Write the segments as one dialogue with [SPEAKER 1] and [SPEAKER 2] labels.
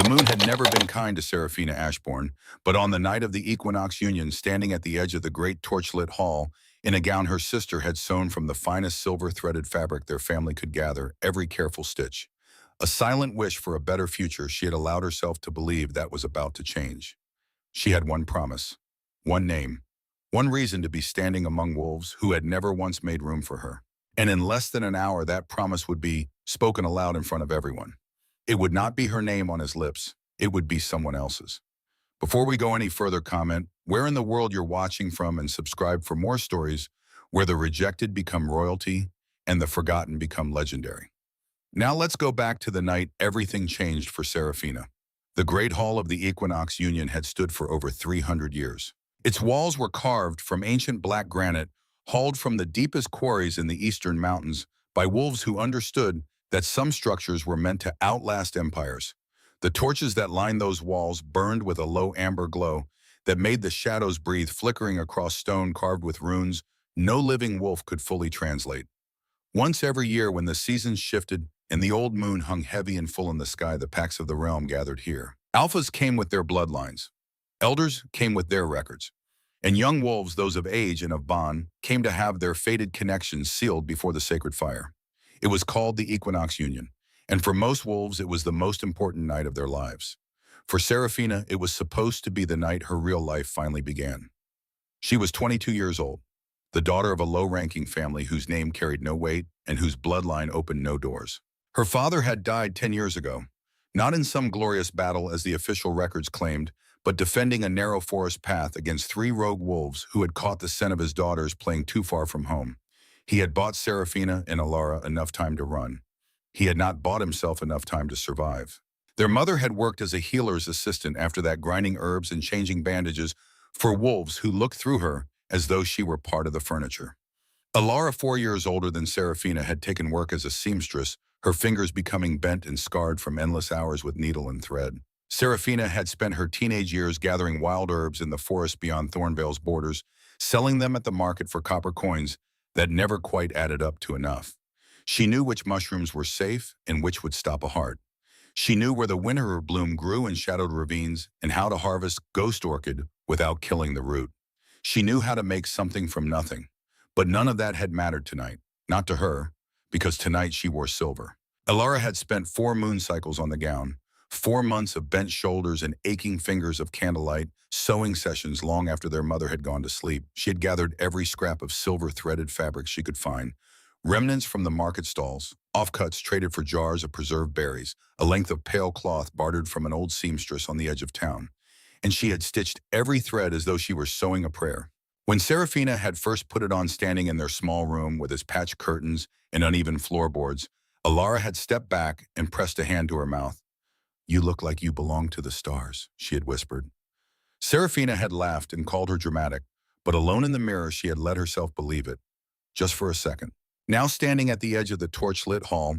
[SPEAKER 1] moon had never been kind to Seraphina Ashbourne, but on the night of the equinox union, standing at the edge of the great torchlit hall, in a gown her sister had sewn from the finest silver-threaded fabric their family could gather, every careful stitch. A silent wish for a better future she had allowed herself to believe that was about to change. She had one promise, one name, one reason to be standing among wolves who had never once made room for her. And in less than an hour, that promise would be spoken aloud in front of everyone. It would not be her name on his lips. It would be someone else's. Before we go any further, comment where in the world you're watching from and subscribe for more stories where the rejected become royalty and the forgotten become legendary. Now let's go back to the night everything changed for Seraphina. The Great Hall of the Equinox Union had stood for over 300 years. Its walls were carved from ancient black granite, hauled from the deepest quarries in the eastern mountains by wolves who understood that some structures were meant to outlast empires. The torches that lined those walls burned with a low amber glow that made the shadows breathe, flickering across stone carved with runes no living wolf could fully translate. Once every year, when the seasons shifted and the old moon hung heavy and full in the sky, the packs of the realm gathered here. Alphas came with their bloodlines. Elders came with their records. And young wolves, those of age and of bond, came to have their fated connections sealed before the sacred fire. It was called the Equinox Union, and for most wolves it was the most important night of their lives. For Seraphina, it was supposed to be the night her real life finally began. She was 22 years old, the daughter of a low-ranking family whose name carried no weight and whose bloodline opened no doors. Her father had died 10 years ago, not in some glorious battle as the official records claimed, but defending a narrow forest path against 3 rogue wolves who had caught the scent of his daughters playing too far from home. He had bought Seraphina and Alara enough time to run. He had not bought himself enough time to survive. Their mother had worked as a healer's assistant after that, grinding herbs and changing bandages for wolves who looked through her as though she were part of the furniture. Alara, 4 years older than Seraphina, had taken work as a seamstress, her fingers becoming bent and scarred from endless hours with needle and thread. Seraphina had spent her teenage years gathering wild herbs in the forest beyond Thornvale's borders, selling them at the market for copper coins that never quite added up to enough. She knew which mushrooms were safe and which would stop a heart. She knew where the winter bloom grew in shadowed ravines and how to harvest ghost orchid without killing the root. She knew how to make something from nothing. But none of that had mattered tonight, not to her, because tonight she wore silver. Alara had spent 4 moon cycles on the gown, 4 months of bent shoulders and aching fingers of candlelight, sewing sessions long after their mother had gone to sleep. She had gathered every scrap of silver-threaded fabric she could find, remnants from the market stalls, offcuts traded for jars of preserved berries, a length of pale cloth bartered from an old seamstress on the edge of town. And she had stitched every thread as though she were sewing a prayer. When Seraphina had first put it on standing in their small room with its patched curtains and uneven floorboards, Alara had stepped back and pressed a hand to her mouth. "You look like you belong to the stars," she had whispered. Seraphina had laughed and called her dramatic, but alone in the mirror she had let herself believe it, just for a second. Now standing at the edge of the torch-lit hall,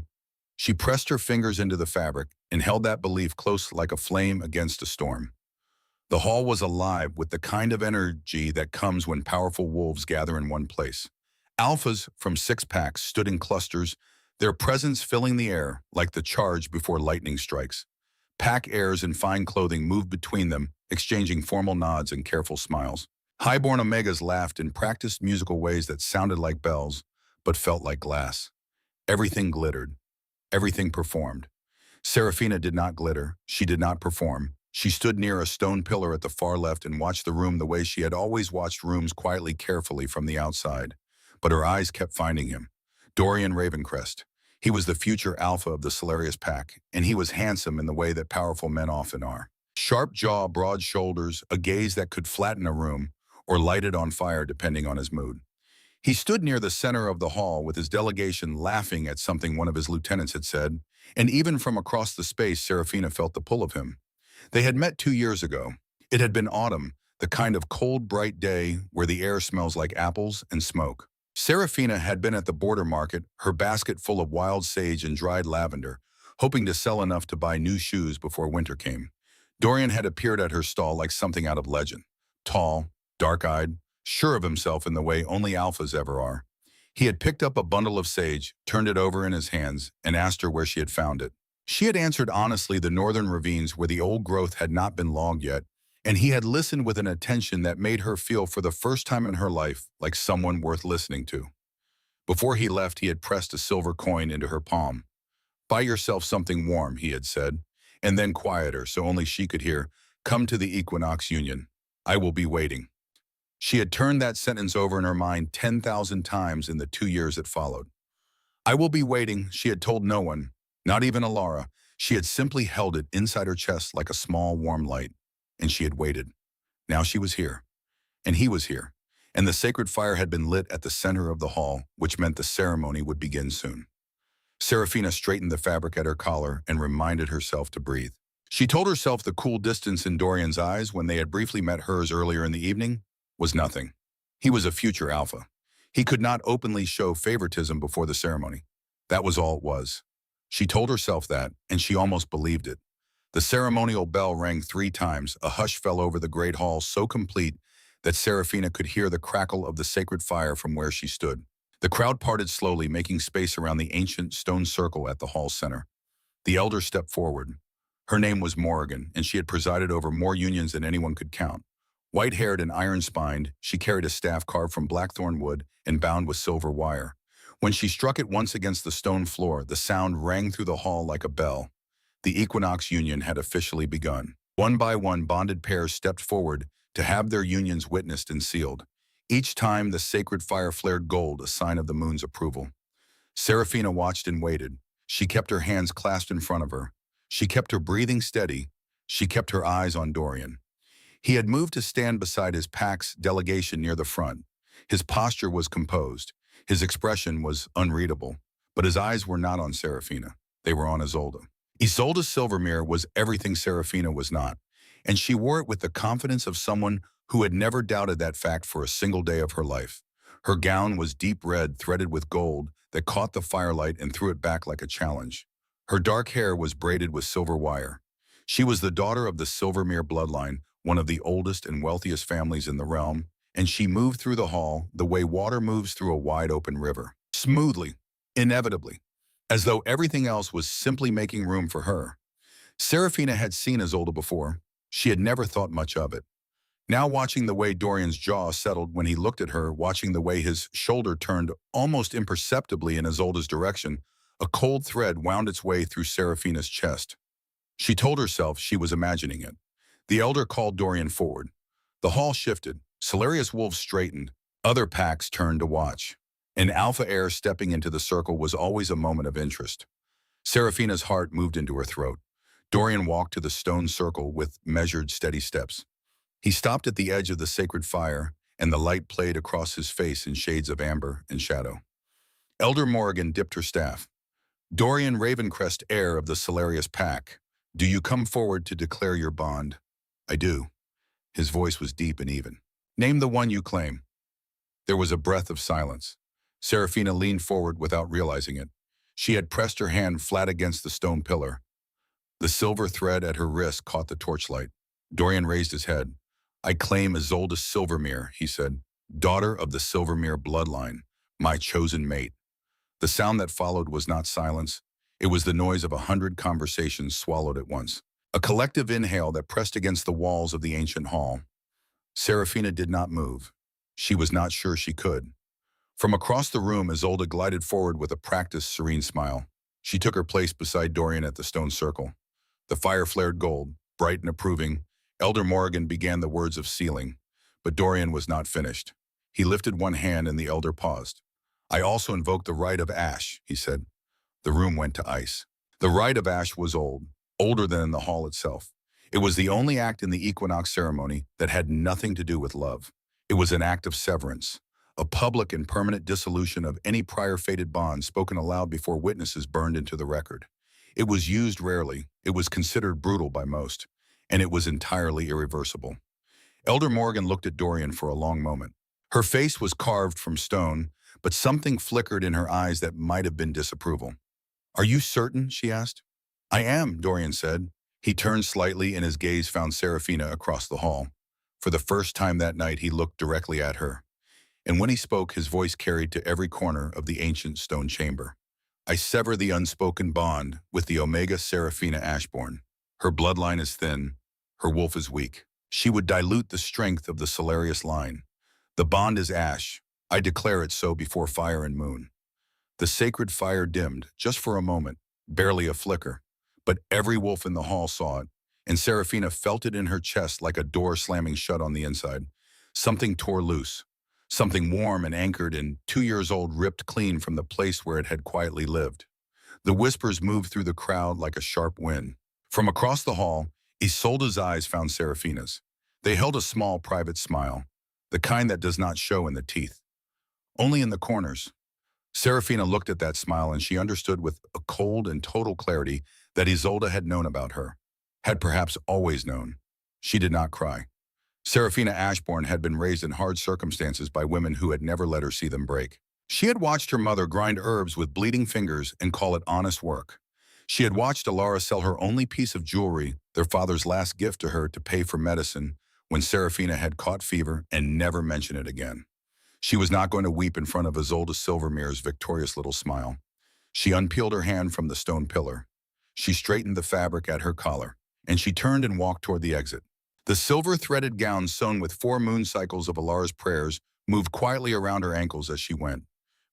[SPEAKER 1] she pressed her fingers into the fabric and held that belief close like a flame against a storm. The hall was alive with the kind of energy that comes when powerful wolves gather in one place. Alphas from 6 packs stood in clusters, their presence filling the air like the charge before lightning strikes. Pack heirs in fine clothing moved between them, exchanging formal nods and careful smiles. Highborn Omegas laughed in practiced musical ways that sounded like bells, but felt like glass. Everything glittered. Everything performed. Seraphina did not glitter. She did not perform. She stood near a stone pillar at the far left and watched the room the way she had always watched rooms, quietly, carefully from the outside. But her eyes kept finding him. Dorian Ravencrest. He was the future alpha of the Solarius pack, and he was handsome in the way that powerful men often are. Sharp jaw, broad shoulders, a gaze that could flatten a room or light it on fire depending on his mood. He stood near the center of the hall with his delegation laughing at something one of his lieutenants had said, and even from across the space Seraphina felt the pull of him. They had met 2 years ago. It had been autumn, the kind of cold, bright day where the air smells like apples and smoke. Seraphina had been at the border market, her basket full of wild sage and dried lavender, hoping to sell enough to buy new shoes before winter came. Dorian had appeared at her stall like something out of legend. Tall, dark-eyed, sure of himself in the way only alphas ever are. He had picked up a bundle of sage, turned it over in his hands, and asked her where she had found it. She had answered honestly the northern ravines where the old growth had not been logged yet, and he had listened with an attention that made her feel for the first time in her life like someone worth listening to. Before he left, he had pressed a silver coin into her palm. "Buy yourself something warm," he had said, and then quieter so only she could hear, "Come to the Equinox Union. I will be waiting." She had turned that sentence over in her mind 10,000 times in the 2 years that followed. "I will be waiting," she had told no one, not even Alara. She had simply held it inside her chest like a small, warm light, and she had waited. Now she was here, and he was here, and the sacred fire had been lit at the center of the hall, which meant the ceremony would begin soon. Serafina straightened the fabric at her collar and reminded herself to breathe. She told herself the cool distance in Dorian's eyes when they had briefly met hers earlier in the evening was nothing. He was a future alpha. He could not openly show favoritism before the ceremony. That was all it was. She told herself that, and she almost believed it. The ceremonial bell rang 3 times. A hush fell over the great hall so complete that Serafina could hear the crackle of the sacred fire from where she stood. The crowd parted slowly, making space around the ancient stone circle at the hall's center. The elder stepped forward. Her name was Morrigan, and she had presided over more unions than anyone could count. White-haired and iron-spined, she carried a staff carved from blackthorn wood and bound with silver wire. When she struck it once against the stone floor, the sound rang through the hall like a bell. The Equinox Union had officially begun. One by one, bonded pairs stepped forward to have their unions witnessed and sealed. Each time, the sacred fire flared gold, a sign of the moon's approval. Serafina watched and waited. She kept her hands clasped in front of her. She kept her breathing steady. She kept her eyes on Dorian. He had moved to stand beside his pack's delegation near the front. His posture was composed. His expression was unreadable. But his eyes were not on Serafina. They were on Isolde. Isolde Silvermere was everything Serafina was not, and she wore it with the confidence of someone who had never doubted that fact for a single day of her life. Her gown was deep red, threaded with gold, that caught the firelight and threw it back like a challenge. Her dark hair was braided with silver wire. She was the daughter of the Silvermere bloodline, one of the oldest and wealthiest families in the realm, and she moved through the hall the way water moves through a wide-open river. Smoothly, inevitably, as though everything else was simply making room for her. Serafina had seen Isolde before. She had never thought much of it. Now watching the way Dorian's jaw settled when he looked at her, watching the way his shoulder turned almost imperceptibly in Isolde's direction, a cold thread wound its way through Serafina's chest. She told herself she was imagining it. The elder called Dorian forward. The hall shifted. Solarius wolves straightened. Other packs turned to watch. An alpha heir stepping into the circle was always a moment of interest. Serafina's heart moved into her throat. Dorian walked to the stone circle with measured, steady steps. He stopped at the edge of the sacred fire, and the light played across his face in shades of amber and shadow. Elder Morrigan dipped her staff. "Dorian Ravencrest, heir of the Solarius pack, do you come forward to declare your bond?" "I do." His voice was deep and even. "Name the one you claim." There was a breath of silence. Serafina leaned forward without realizing it. She had pressed her hand flat against the stone pillar. The silver thread at her wrist caught the torchlight. Dorian raised his head. "I claim Isolde Silvermere," he said, "daughter of the Silvermere bloodline, my chosen mate." The sound that followed was not silence. It was the noise of 100 conversations swallowed at once. A collective inhale that pressed against the walls of the ancient hall. Serafina did not move. She was not sure she could. From across the room, Isolde glided forward with a practiced, serene smile. She took her place beside Dorian at the stone circle. The fire flared gold, bright and approving. Elder Morrigan began the words of sealing, but Dorian was not finished. He lifted one hand and the elder paused. "I also invoke the rite of ash," he said. The room went to ice. The rite of ash was old, older than in the hall itself. It was the only act in the equinox ceremony that had nothing to do with love. It was an act of severance, a public and permanent dissolution of any prior fated bond spoken aloud before witnesses burned into the record. It was used rarely, it was considered brutal by most, and it was entirely irreversible. Elder Morgan looked at Dorian for a long moment. Her face was carved from stone, but something flickered in her eyes that might have been disapproval. "Are you certain?" she asked. "I am," Dorian said. He turned slightly and his gaze found Serafina across the hall. For the first time that night, he looked directly at her. And when he spoke, his voice carried to every corner of the ancient stone chamber. I sever the unspoken bond with the Omega Seraphina Ashbourne. Her bloodline is thin, her wolf is weak. She would dilute the strength of the Solarius line. The bond is ash. I declare it so before fire and moon. The sacred fire dimmed, just for a moment, barely a flicker. But every wolf in the hall saw it, and Seraphina felt it in her chest like a door slamming shut on the inside. Something tore loose. Something warm and anchored and 2 years old ripped clean from the place where it had quietly lived. The whispers moved through the crowd like a sharp wind. From across the hall, Isolde's eyes found Seraphina's. They held a small, private smile, the kind that does not show in the teeth, only in the corners. Seraphina looked at that smile and she understood with a cold and total clarity that Isolde had known about her, had perhaps always known. She did not cry. Seraphina Ashbourne had been raised in hard circumstances by women who had never let her see them break. She had watched her mother grind herbs with bleeding fingers and call it honest work. She had watched Alara sell her only piece of jewelry, their father's last gift to her to pay for medicine, when Seraphina had caught fever and never mentioned it again. She was not going to weep in front of Isolde Silvermere's victorious little smile. She unpeeled her hand from the stone pillar. She straightened the fabric at her collar, and she turned and walked toward the exit. The silver-threaded gown sewn with 4 moon cycles of Alara's prayers moved quietly around her ankles as she went,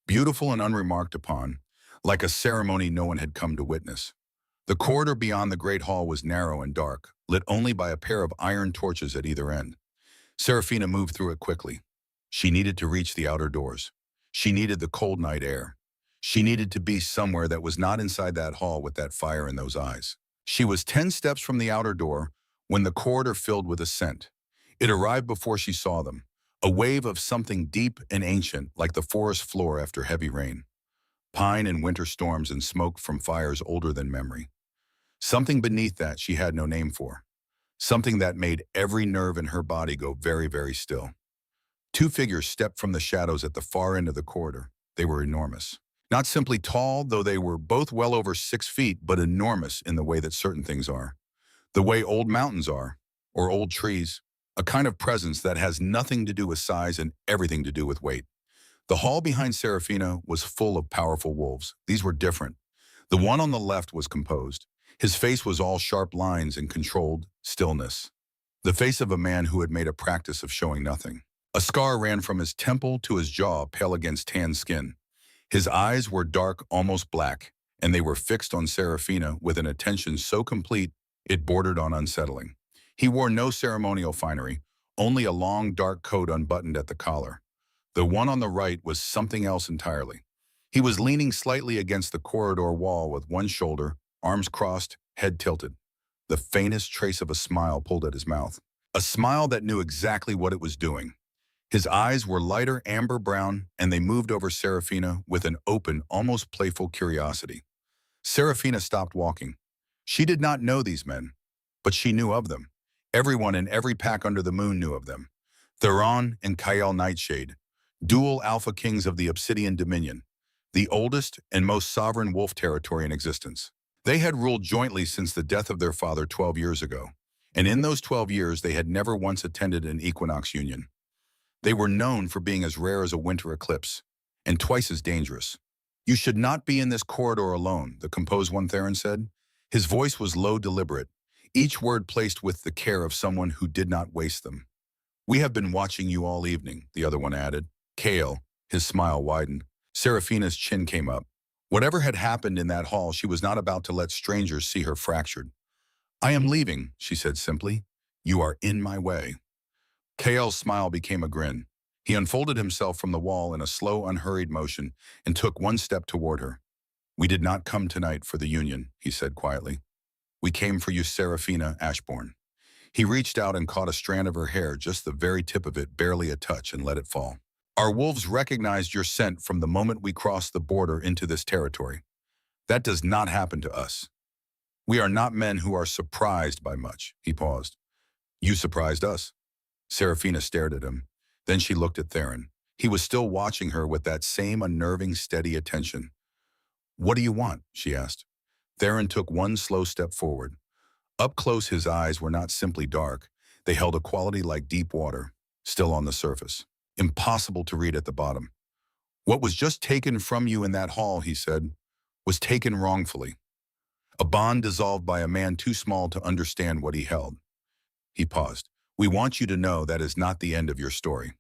[SPEAKER 1] beautiful and unremarked upon, like a ceremony no one had come to witness. The corridor beyond the great hall was narrow and dark, lit only by a pair of iron torches at either end. Seraphina moved through it quickly. She needed to reach the outer doors. She needed the cold night air. She needed to be somewhere that was not inside that hall with that fire in those eyes. She was 10 steps from the outer door when the corridor filled with a scent. It arrived before she saw them, a wave of something deep and ancient like the forest floor after heavy rain. Pine and winter storms and smoke from fires older than memory. Something beneath that she had no name for. Something that made every nerve in her body go very, very still. 2 figures stepped from the shadows at the far end of the corridor. They were enormous. Not simply tall, though they were both well over 6 feet, but enormous in the way that certain things are. The way old mountains are, or old trees. A kind of presence that has nothing to do with size and everything to do with weight. The hall behind Seraphina was full of powerful wolves. These were different. The one on the left was composed. His face was all sharp lines and controlled stillness. The face of a man who had made a practice of showing nothing. A scar ran from his temple to his jaw, pale against tan skin. His eyes were dark, almost black, and they were fixed on Seraphina with an attention so complete it bordered on unsettling. He wore no ceremonial finery, only a long, dark coat unbuttoned at the collar. The one on the right was something else entirely. He was leaning slightly against the corridor wall with one shoulder, arms crossed, head tilted. The faintest trace of a smile pulled at his mouth. A smile that knew exactly what it was doing. His eyes were lighter amber brown, and they moved over Seraphina with an open, almost playful curiosity. Seraphina stopped walking. She did not know these men, but she knew of them. Everyone in every pack under the moon knew of them. Theron and Kyle Nightshade, dual alpha kings of the Obsidian Dominion, the oldest and most sovereign wolf territory in existence. They had ruled jointly since the death of their father 12 years ago, and in those 12 years they had never once attended an equinox union. They were known for being as rare as a winter eclipse, and twice as dangerous. "You should not be in this corridor alone," the composed one Theron said. His voice was low, deliberate, each word placed with the care of someone who did not waste them. "We have been watching you all evening," the other one added. Kale, his smile widened. Seraphina's chin came up. Whatever had happened in that hall, she was not about to let strangers see her fractured. "I am leaving," she said simply. "You are in my way." Kale's smile became a grin. He unfolded himself from the wall in a slow, unhurried motion and took one step toward her. "We did not come tonight for the union," he said quietly. "We came for you, Seraphina Ashbourne." He reached out and caught a strand of her hair, just the very tip of it, barely a touch, and let it fall. "Our wolves recognized your scent from the moment we crossed the border into this territory. That does not happen to us. We are not men who are surprised by much." He paused. "You surprised us." Seraphina stared at him. Then she looked at Theron. He was still watching her with that same unnerving, steady attention. "What do you want?" she asked. Theron took one slow step forward. Up close, his eyes were not simply dark. They held a quality like deep water, still on the surface. Impossible to read at the bottom. "What was just taken from you in that hall," he said, was taken wrongfully. A bond dissolved by a man too small to understand what he held. He paused. We want you to know that is not the end of your story.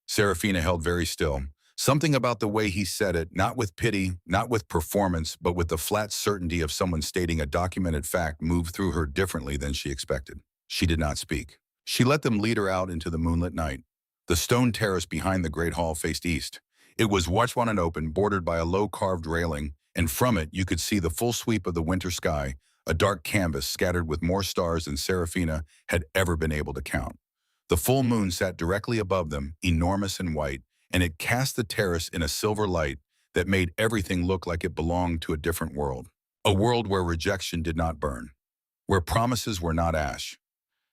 [SPEAKER 1] Serafina held very still. Something about the way he said it, not with pity, not with performance, but with the flat certainty of someone stating a documented fact, moved through her differently than she expected. She did not speak. She let them lead her out into the moonlit night. The stone terrace behind the great hall faced east. It was watched on and open, bordered by a low carved railing, and from it you could see the full sweep of the winter sky, a dark canvas scattered with more stars than Serafina had ever been able to count. The full moon sat directly above them, enormous and white, and it cast the terrace in a silver light that made everything look like it belonged to a different world. A world where rejection did not burn, where promises were not ash.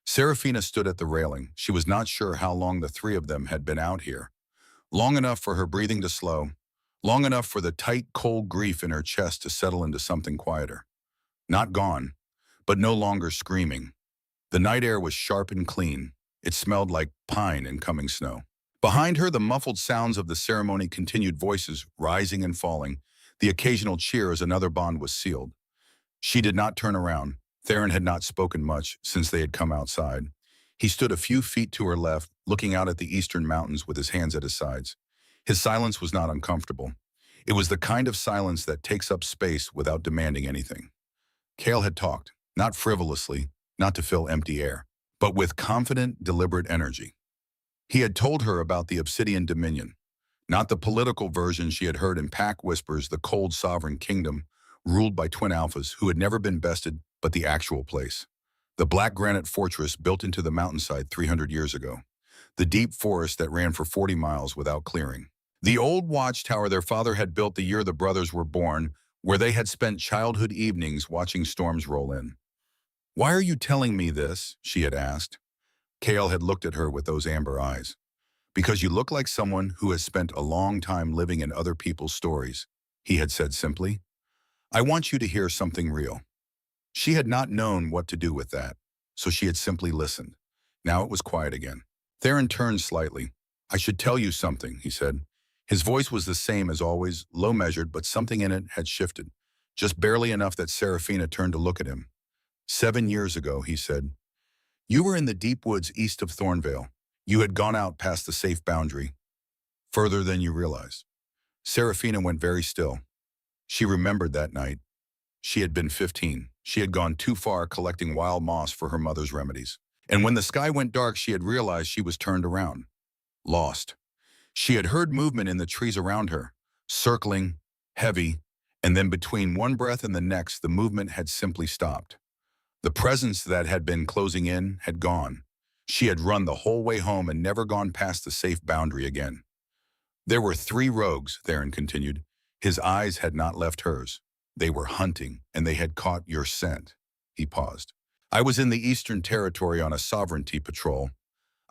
[SPEAKER 1] Serafina stood at the railing. She was not sure how long the three of them had been out here. Long enough for her breathing to slow, long enough for the tight, cold grief in her chest to settle into something quieter. Not gone, but no longer screaming. The night air was sharp and clean. It smelled like pine and coming snow. Behind her, the muffled sounds of the ceremony continued, voices rising and falling, the occasional cheer as another bond was sealed. She did not turn around. Theron had not spoken much since they had come outside. He stood a few feet to her left, looking out at the eastern mountains with his hands at his sides. His silence was not uncomfortable. It was the kind of silence that takes up space without demanding anything. Cale had talked, not frivolously, not to fill empty air, but with confident, deliberate energy. He had told her about the Obsidian Dominion, not the political version she had heard in pack whispers, the cold sovereign kingdom ruled by twin alphas who had never been bested, but the actual place. The black granite fortress built into the mountainside 300 years ago. The deep forest that ran for 40 miles without clearing. The old watchtower their father had built the year the brothers were born, where they had spent childhood evenings watching storms roll in. Why are you telling me this? She had asked. Cale had looked at her with those amber eyes. Because you look like someone who has spent a long time living in other people's stories, he had said simply. I want you to hear something real. She had not known what to do with that, so she had simply listened. Now it was quiet again. Theron turned slightly. I should tell you something, he said. His voice was the same as always, low measured, but something in it had shifted, just barely enough that Serafina turned to look at him. 7 years ago, he said, you were in the deep woods east of Thornvale. You had gone out past the safe boundary, further than you realized. Serafina went very still. She remembered that night. She had been 15. She had gone too far collecting wild moss for her mother's remedies. And when the sky went dark, she had realized she was turned around, lost. She had heard movement in the trees around her, circling, heavy, and then between one breath and the next, the movement had simply stopped. The presence that had been closing in had gone. She had run the whole way home and never gone past the safe boundary again. There were 3 rogues, Theron continued. His eyes had not left hers. They were hunting, and they had caught your scent. He paused. I was in the Eastern Territory on a sovereignty patrol.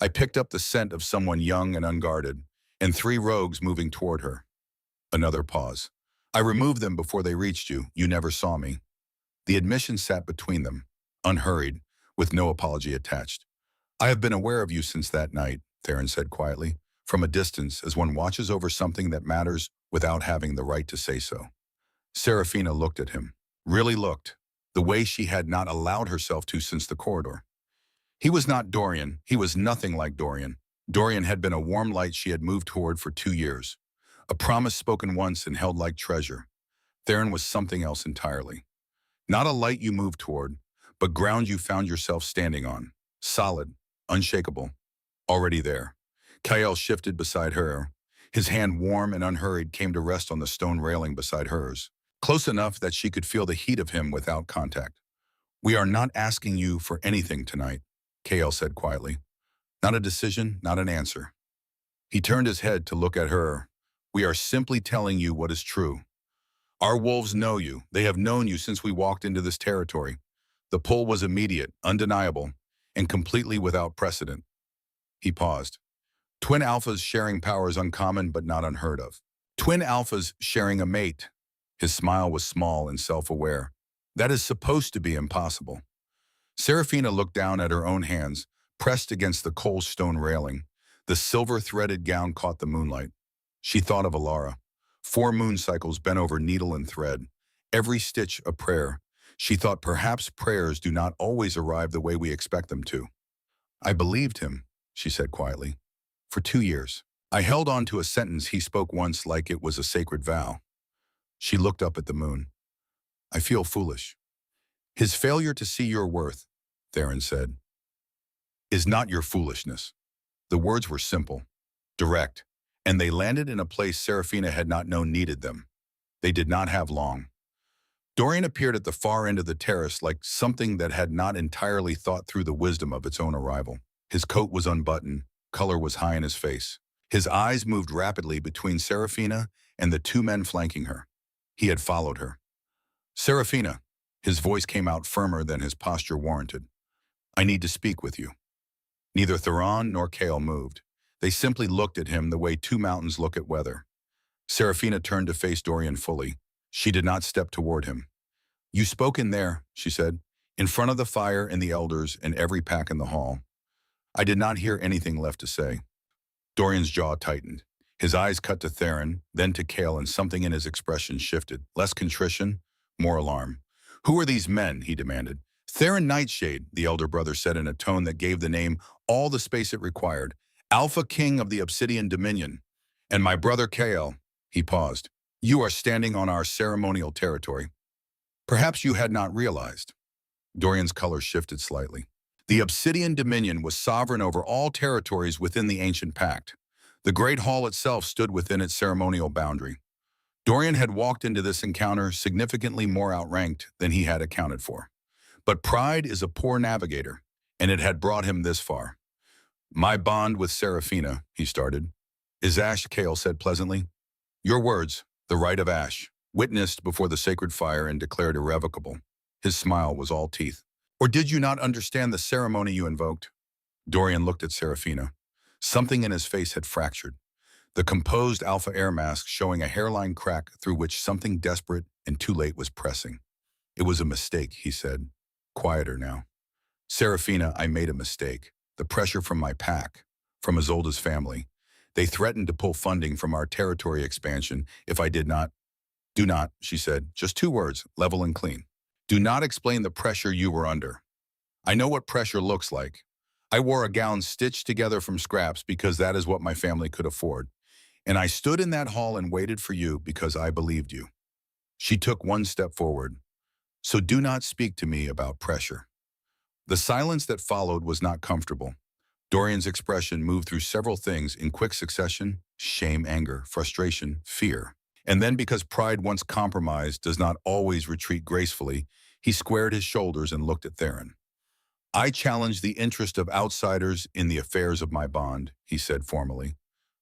[SPEAKER 1] I picked up the scent of someone young and unguarded, and 3 rogues moving toward her. Another pause. I removed them before they reached you. You never saw me. The admission sat between them, unhurried, with no apology attached. I have been aware of you since that night, Theron said quietly, from a distance as one watches over something that matters without having the right to say so. Serafina looked at him, really looked, the way she had not allowed herself to since the corridor. He was not Dorian. He was nothing like Dorian. Dorian had been a warm light she had moved toward for 2 years, a promise spoken once and held like treasure. Theron was something else entirely. Not a light you moved toward, but ground you found yourself standing on, solid, unshakable, already there. Kyle shifted beside her. His hand, warm and unhurried, came to rest on the stone railing beside hers, close enough that she could feel the heat of him without contact. We are not asking you for anything tonight, Kale said quietly. Not a decision, not an answer. He turned his head to look at her. We are simply telling you what is true. Our wolves know you. They have known you since we walked into this territory. The pull was immediate, undeniable, and completely without precedent. He paused. Twin alphas sharing power is uncommon but not unheard of. Twin alphas sharing a mate. His smile was small and self-aware. That is supposed to be impossible. Serafina looked down at her own hands, pressed against the cold stone railing. The silver-threaded gown caught the moonlight. She thought of Alara. 4 moon cycles bent over needle and thread. every stitch a prayer. She thought perhaps prayers do not always arrive the way we expect them to. I believed him, she said quietly, for 2 years. I held on to a sentence he spoke once like it was a sacred vow. She looked up at the moon. I feel foolish. His failure to see your worth, Theron said, is not your foolishness. The words were simple, direct, and they landed in a place Serafina had not known needed them. They did not have long. Dorian appeared at the far end of the terrace like something that had not entirely thought through the wisdom of its own arrival. His coat was unbuttoned, color was high in his face. His eyes moved rapidly between Serafina and the two men flanking her. He had followed her. Serafina, his voice came out firmer than his posture warranted. I need to speak with you. Neither Theron nor Kale moved. They simply looked at him the way two mountains look at weather. Serafina turned to face Dorian fully. She did not step toward him. You spoke in there, she said, in front of the fire and the elders and every pack in the hall. I did not hear anything left to say. Dorian's jaw tightened. His eyes cut to Theron, then to Kale, and something in his expression shifted. Less contrition, more alarm. Who are these men? He demanded. Theron Nightshade, the elder brother said in a tone that gave the name all the space it required. AlphaKing of the Obsidian Dominion. And my brother Kale. He paused. You are standing on our ceremonial territory. Perhaps you had not realized. Dorian's color shifted slightly. The Obsidian Dominion was sovereign over all territories within the ancient pact. The Great Hall itself stood within its ceremonial boundary. Dorian had walked into this encounter significantly more outranked than he had accounted for. But pride is a poor navigator, and it had brought him this far. My bond with Serafina, he started. Is Ash, Kale said pleasantly. Your words, the rite of Ash, witnessed before the sacred fire and declared irrevocable. His smile was all teeth. Or did you not understand the ceremony you invoked? Dorian looked at Serafina. Something in his face had fractured. The composed alpha air mask showing a hairline crack through which something desperate and too late was pressing. It was a mistake, he said. Quieter now. Serafina, I made a mistake. The pressure from my pack, from Isolde's family. They threatened to pull funding from our territory expansion if I did not. Do not, she said. Just 2 words, level and clean. Do not explain the pressure you were under. I know what pressure looks like. I wore a gown stitched together from scraps because that is what my family could afford. And I stood in that hall and waited for you because I believed you. She took 1 step forward. So do not speak to me about pressure. The silence that followed was not comfortable. Dorian's expression moved through several things in quick succession: shame, anger, frustration, fear. And then, because pride once compromised does not always retreat gracefully, he squared his shoulders and looked at Theron. I challenge the interest of outsiders in the affairs of my bond, he said formally.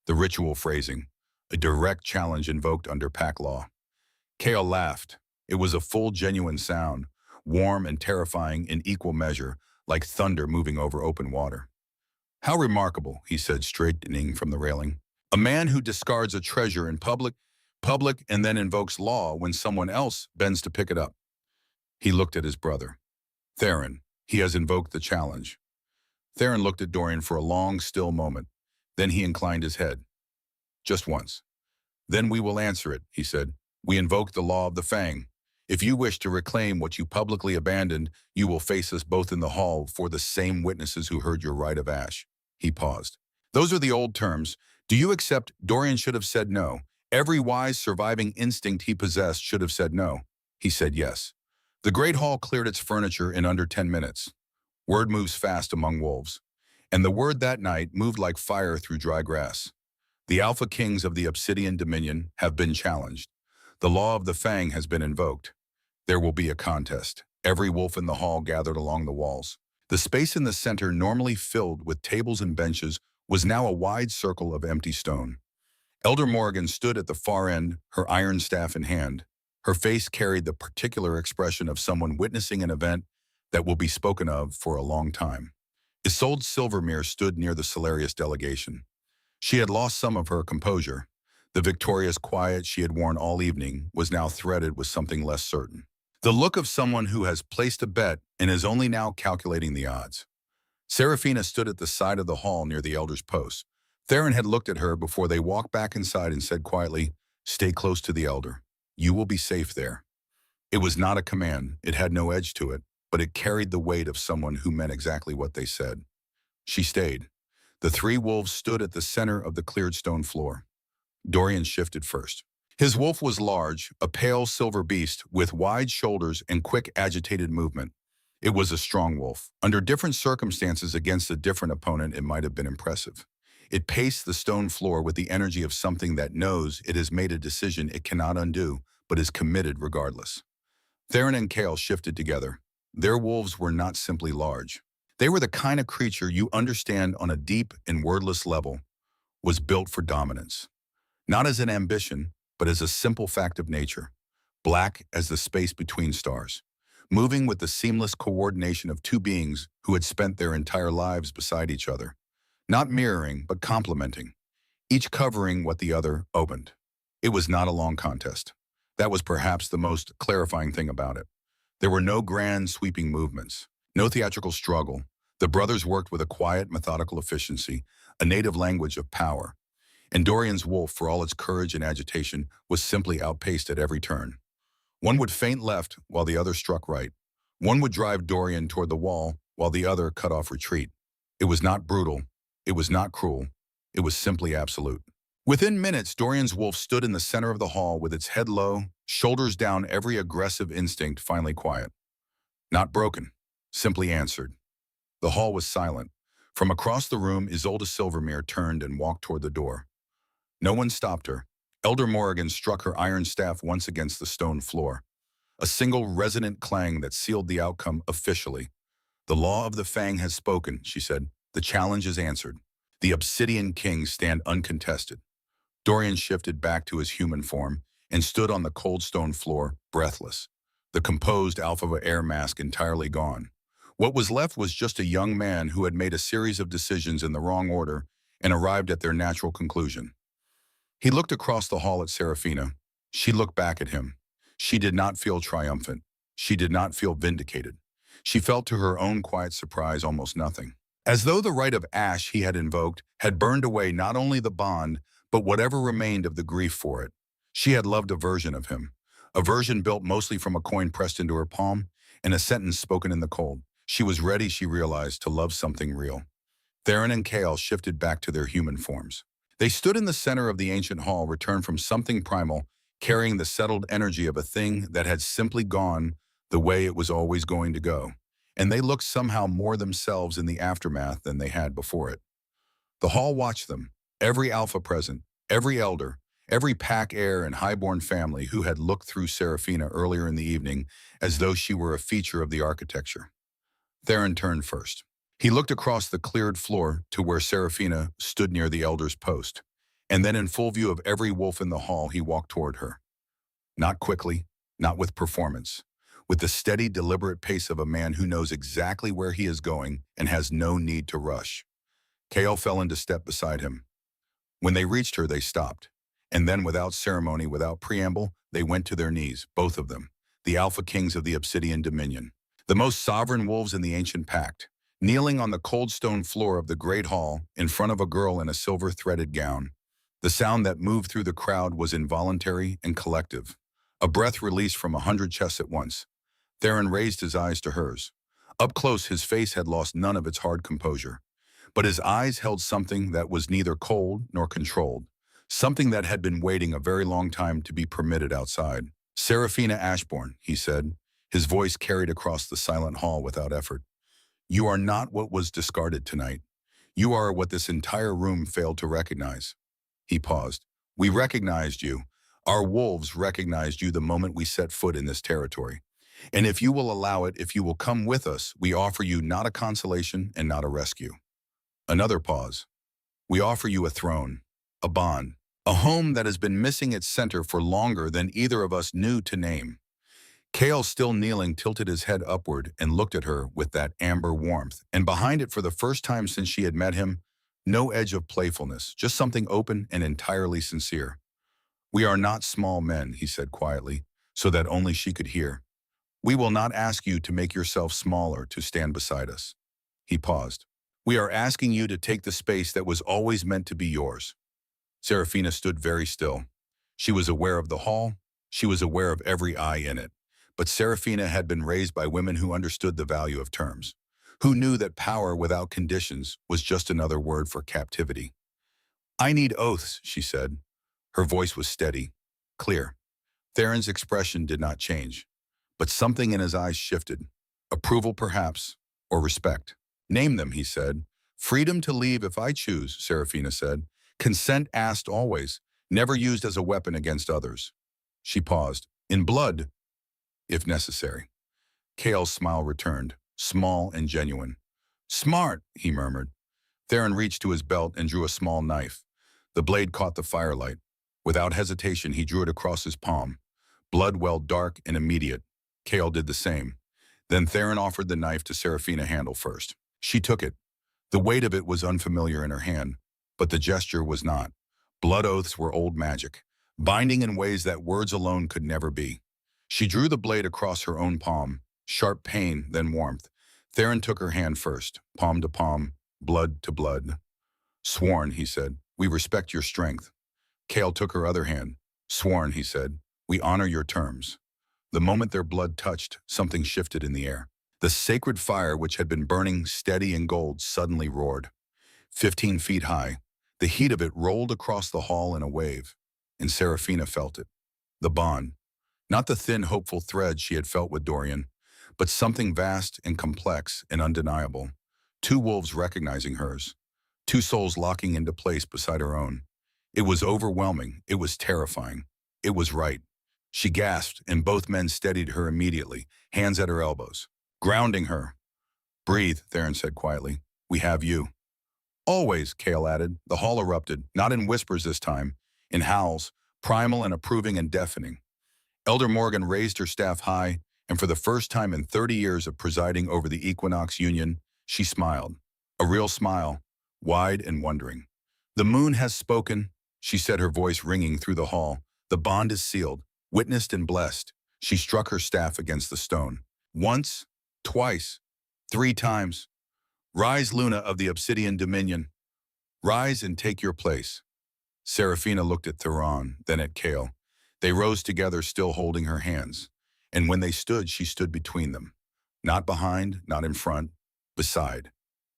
[SPEAKER 1] The ritual phrasing, a direct challenge invoked under pack law. Kale laughed. It was a full, genuine sound, warm and terrifying in equal measure, like thunder moving over open water. How remarkable, he said, straightening from the railing. A man who discards a treasure in public, and then invokes law when someone else bends to pick it up. He looked at his brother. Theron, he has invoked the challenge. Theron looked at Dorian for a long, still moment. Then he inclined his head. Just once. Then we will answer it, he said. We invoke the law of the Fang. If you wish to reclaim what you publicly abandoned, you will face us both in the hall for the same witnesses who heard your rite of Ash. He paused. Those are the old terms. Do you accept? Dorian should have said no. Every wise surviving instinct he possessed should have said no. He said yes. The Great Hall cleared its furniture in under 10 minutes. Word moves fast among wolves. And the word that night moved like fire through dry grass. The Alpha Kings of the Obsidian Dominion have been challenged. The law of the Fang has been invoked. There will be a contest. Every wolf in the hall gathered along the walls. The space in the center, normally filled with tables and benches, was now a wide circle of empty stone. Elder Morgan stood at the far end, her iron staff in hand. Her face carried the particular expression of someone witnessing an event that will be spoken of for a long time. Isolde Silvermere stood near the Solarius delegation. She had lost some of her composure. The victorious quiet she had worn all evening was now threaded with something less certain. The look of someone who has placed a bet and is only now calculating the odds. Serafina stood at the side of the hall near the elder's post. Theron had looked at her before they walked back inside and said quietly, "Stay close to the elder. You will be safe there." It was not a command, it had no edge to it, but it carried the weight of someone who meant exactly what they said. She stayed. The three wolves stood at the center of the cleared stone floor. Dorian shifted first. His wolf was large, a pale silver beast with wide shoulders and quick agitated movement. It was a strong wolf. Under different circumstances against a different opponent, it might have been impressive. It paced the stone floor with the energy of something that knows it has made a decision it cannot undo, but is committed regardless. Theron and Kale shifted together. Their wolves were not simply large. They were the kind of creature you understand on a deep and wordless level, was built for dominance. Not as an ambition, but as a simple fact of nature, black as the space between stars, moving with the seamless coordination of two beings who had spent their entire lives beside each other, not mirroring, but complementing, each covering what the other opened. It was not a long contest. That was perhaps the most clarifying thing about it. There were no grand, sweeping movements, no theatrical struggle. The brothers worked with a quiet, methodical efficiency, a native language of power. And Dorian's wolf, for all its courage and agitation, was simply outpaced at every turn. One would feint left while the other struck right. One would drive Dorian toward the wall while the other cut off retreat. It was not brutal. It was not cruel. It was simply absolute. Within minutes, Dorian's wolf stood in the center of the hall with its head low, shoulders down, every aggressive instinct finally quiet. Not broken, simply answered. The hall was silent. From across the room, Isolde Silvermere turned and walked toward the door. No one stopped her. Elder Morrigan struck her iron staff once against the stone floor. A single resonant clang that sealed the outcome officially. The law of the Fang has spoken, she said. The challenge is answered. The Obsidian Kings stand uncontested. Dorian shifted back to his human form and stood on the cold stone floor, breathless, the composed alpha air mask entirely gone. What was left was just a young man who had made a series of decisions in the wrong order and arrived at their natural conclusion. He looked across the hall at Seraphina. She looked back at him. She did not feel triumphant. She did not feel vindicated. She felt, to her own quiet surprise, almost nothing. As though the rite of ash he had invoked had burned away not only the bond, but whatever remained of the grief for it. She had loved a version of him, a version built mostly from a coin pressed into her palm and a sentence spoken in the cold. She was ready, she realized, to love something real. Theron and Kale shifted back to their human forms. They stood in the center of the ancient hall, returned from something primal, carrying the settled energy of a thing that had simply gone the way it was always going to go. And they looked somehow more themselves in the aftermath than they had before it. The hall watched them, every alpha present, every elder, every pack heir and highborn family who had looked through Seraphina earlier in the evening as though she were a feature of the architecture. Theron turned first. He looked across the cleared floor to where Seraphina stood near the elder's post, and then in full view of every wolf in the hall, he walked toward her. Not quickly, not with performance, with the steady, deliberate pace of a man who knows exactly where he is going and has no need to rush. Kale fell into step beside him. When they reached her, they stopped, and then without ceremony, without preamble, they went to their knees, both of them, the Alpha Kings of the Obsidian Dominion, the most sovereign wolves in the ancient pact, kneeling on the cold stone floor of the great hall in front of a girl in a silver-threaded gown. The sound that moved through the crowd was involuntary and collective, a breath released from 100 chests at once. Theron raised his eyes to hers. Up close, his face had lost none of its hard composure, but his eyes held something that was neither cold nor controlled, something that had been waiting a very long time to be permitted outside. "Seraphina Ashbourne," he said, his voice carried across the silent hall without effort. "You are not what was discarded tonight. You are what this entire room failed to recognize." He paused. "We recognized you. Our wolves recognized you the moment we set foot in this territory. And if you will allow it, if you will come with us, we offer you not a consolation and not a rescue." Another pause. "We offer you a throne, a bond, a home that has been missing its center for longer than either of us knew to name." Kale, still kneeling, tilted his head upward and looked at her with that amber warmth, and behind it, for the first time since she had met him, no edge of playfulness, just something open and entirely sincere. "We are not small men," he said quietly, so that only she could hear. "We will not ask you to make yourself smaller to stand beside us." He paused. "We are asking you to take the space that was always meant to be yours." Seraphina stood very still. She was aware of the hall. She was aware of every eye in it. But Serafina had been raised by women who understood the value of terms, who knew that power without conditions was just another word for captivity. "I need oaths," she said. Her voice was steady, clear. Theron's expression did not change, but something in his eyes shifted. Approval, perhaps, or respect. "Name them," he said. "Freedom to leave if I choose," Serafina said. "Consent asked always, never used as a weapon against others." She paused. "In blood, if necessary." Kale's smile returned, small and genuine. "Smart," he murmured. Theron reached to his belt and drew a small knife. The blade caught the firelight. Without hesitation, he drew it across his palm. Blood welled dark and immediate. Kale did the same. Then Theron offered the knife to Serafina handle first. She took it. The weight of it was unfamiliar in her hand, but the gesture was not. Blood oaths were old magic, binding in ways that words alone could never be. She drew the blade across her own palm, sharp pain, then warmth. Theron took her hand first, palm to palm, blood to blood. "Sworn," he said, "we respect your strength." Kale took her other hand. "Sworn," he said, "we honor your terms." The moment their blood touched, something shifted in the air. The sacred fire, which had been burning steady in gold, suddenly roared. 15 feet high, the heat of it rolled across the hall in a wave, and Serafina felt it. The bond. Not the thin, hopeful thread she had felt with Dorian, but something vast and complex and undeniable. Two wolves recognizing hers. Two souls locking into place beside her own. It was overwhelming. It was terrifying. It was right. She gasped, and both men steadied her immediately, hands at her elbows. Grounding her. "Breathe," Theron said quietly. "We have you." "Always," Kale added. The hall erupted, not in whispers this time, in howls, primal and approving and deafening. Elder Morgan raised her staff high, and for the first time in 30 years of presiding over the Equinox Union, she smiled. A real smile, wide and wondering. "The moon has spoken," she said, her voice ringing through the hall. "The bond is sealed, witnessed and blessed." She struck her staff against the stone. "Once, twice, 3 times. Rise, Luna of the Obsidian Dominion. Rise and take your place." Serafina looked at Theron, then at Kale. They rose together, still holding her hands. And when they stood, she stood between them. Not behind, not in front, beside.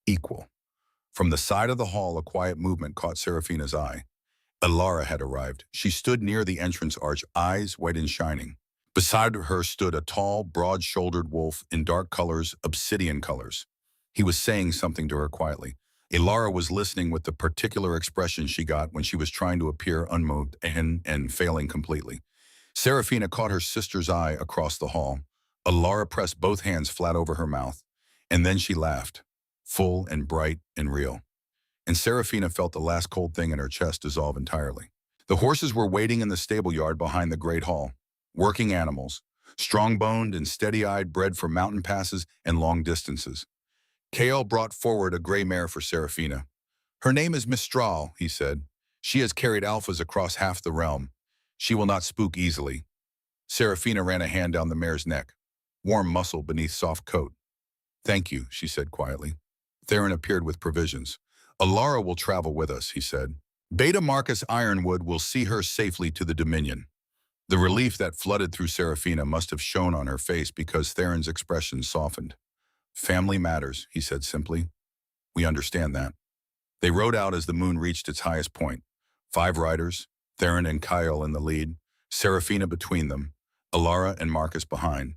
[SPEAKER 1] Equal. From the side of the hall, a quiet movement caught Serafina's eye. Alara had arrived. She stood near the entrance arch, eyes white and shining. Beside her stood a tall, broad-shouldered wolf in dark colors, obsidian colors. He was saying something to her quietly. Alara was listening with the particular expression she got when she was trying to appear unmoved and failing completely. Serafina caught her sister's eye across the hall. Alara pressed both hands flat over her mouth, and then she laughed, full and bright and real. And Serafina felt the last cold thing in her chest dissolve entirely. The horses were waiting in the stable yard behind the great hall. Working animals, strong-boned and steady-eyed, bred for mountain passes and long distances. Kale brought forward a gray mare for Serafina. "Her name is Mistral," he said. "She has carried alphas across half the realm. She will not spook easily." Serafina ran a hand down the mare's neck, warm muscle beneath soft coat. "Thank you," she said quietly. Theron appeared with provisions. "Alara will travel with us," he said. "Beta Marcus Ironwood will see her safely to the Dominion." The relief that flooded through Serafina must have shone on her face because Theron's expression softened. "Family matters," he said simply. "We understand that." They rode out as the moon reached its highest point. 5 riders, Theron and Kyle in the lead, Serafina between them, Alara and Marcus behind.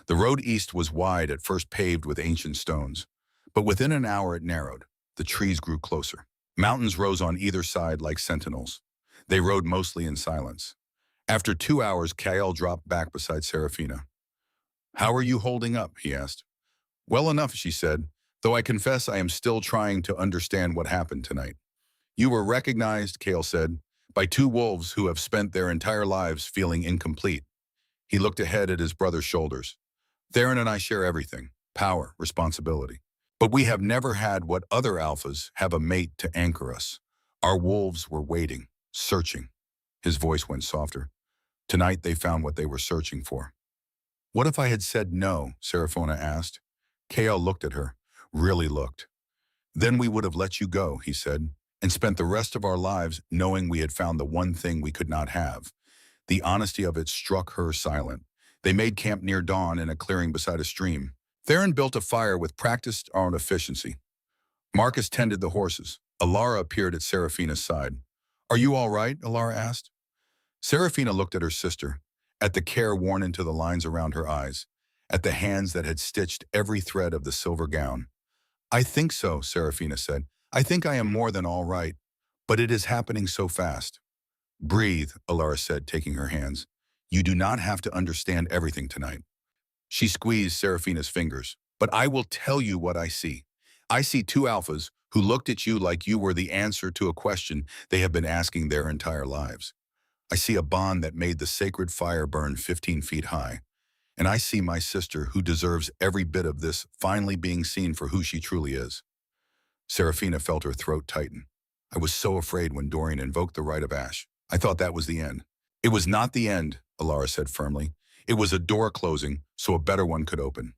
[SPEAKER 1] The road east was wide, at first paved with ancient stones. But within an hour it narrowed. The trees grew closer. Mountains rose on either side like sentinels. They rode mostly in silence. After 2 hours, Kyle dropped back beside Serafina. "How are you holding up?" he asked. "Well enough," she said, "though I confess I am still trying to understand what happened tonight." "You were recognized," Kale said, "by 2 wolves who have spent their entire lives feeling incomplete." He looked ahead at his brother's shoulders. "Theron and I share everything, power, responsibility. But we have never had what other alphas have, a mate to anchor us. Our wolves were waiting, searching." His voice went softer. "Tonight they found what they were searching for." "What if I had said no?" Serafina asked. Kale looked at her, really looked. "Then we would have let you go," he said, "and spent the rest of our lives knowing we had found the one thing we could not have." The honesty of it struck her silent. They made camp near dawn in a clearing beside a stream. Theron built a fire with practiced armed efficiency. Marcus tended the horses. Alara appeared at Seraphina's side. "Are you all right?" Alara asked. Seraphina looked at her sister, at the care worn into the lines around her eyes, at the hands that had stitched every thread of the silver gown. "I think so," Seraphina said. "I think I am more than all right, but it is happening so fast." "Breathe," Alara said, taking her hands. "You do not have to understand everything tonight." She squeezed Seraphina's fingers. "But I will tell you what I see. I see two alphas who looked at you like you were the answer to a question they have been asking their entire lives. I see a bond that made the sacred fire burn 15 feet high. And I see my sister, who deserves every bit of this, finally being seen for who she truly is." Seraphina felt her throat tighten. "I was so afraid when Dorian invoked the rite of ash. I thought that was the end." "It was not the end," Alara said firmly. "It was a door closing so a better one could open."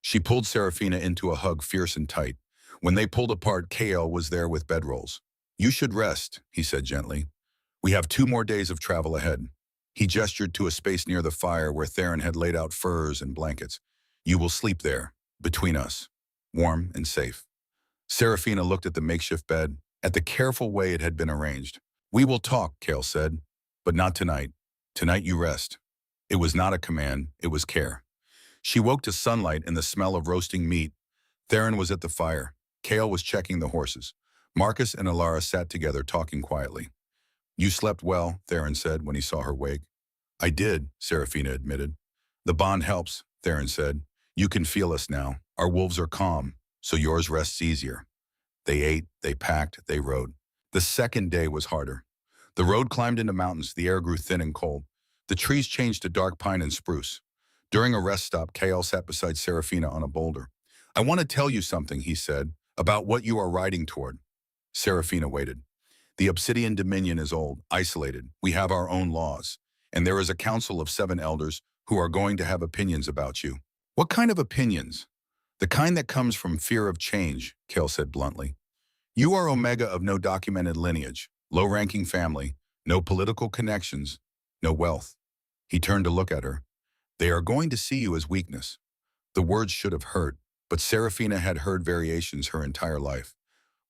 [SPEAKER 1] She pulled Seraphina into a hug fierce and tight. When they pulled apart, Kael was there with bedrolls. "You should rest," he said gently. "We have 2 more days of travel ahead." He gestured to a space near the fire where Theron had laid out furs and blankets. "You will sleep there, between us, warm and safe." Seraphina looked at the makeshift bed, at the careful way it had been arranged. "We will talk," Kael said, "but not tonight. Tonight you rest." It was not a command, it was care. She woke to sunlight and the smell of roasting meat. Theron was at the fire. Kael was checking the horses. Marcus and Alara sat together, talking quietly. "You slept well," Theron said when he saw her wake. "I did," Seraphina admitted. "The bond helps," Theron said. "You can feel us now. Our wolves are calm, so yours rests easier." They ate, they packed, they rode. The second day was harder. The road climbed into mountains, the air grew thin and cold. The trees changed to dark pine and spruce. During a rest stop, Kael sat beside Seraphina on a boulder. "I want to tell you something," he said, "about what you are riding toward." Seraphina waited. "The Obsidian Dominion is old, isolated. We have our own laws. And there is a council of 7 elders who are going to have opinions about you." "What kind of opinions?" "The kind that comes from fear of change," Kael said bluntly. "You are Omega of no documented lineage, low-ranking family, no political connections, no wealth." He turned to look at her. "They are going to see you as weakness." The words should have hurt, but Seraphina had heard variations her entire life.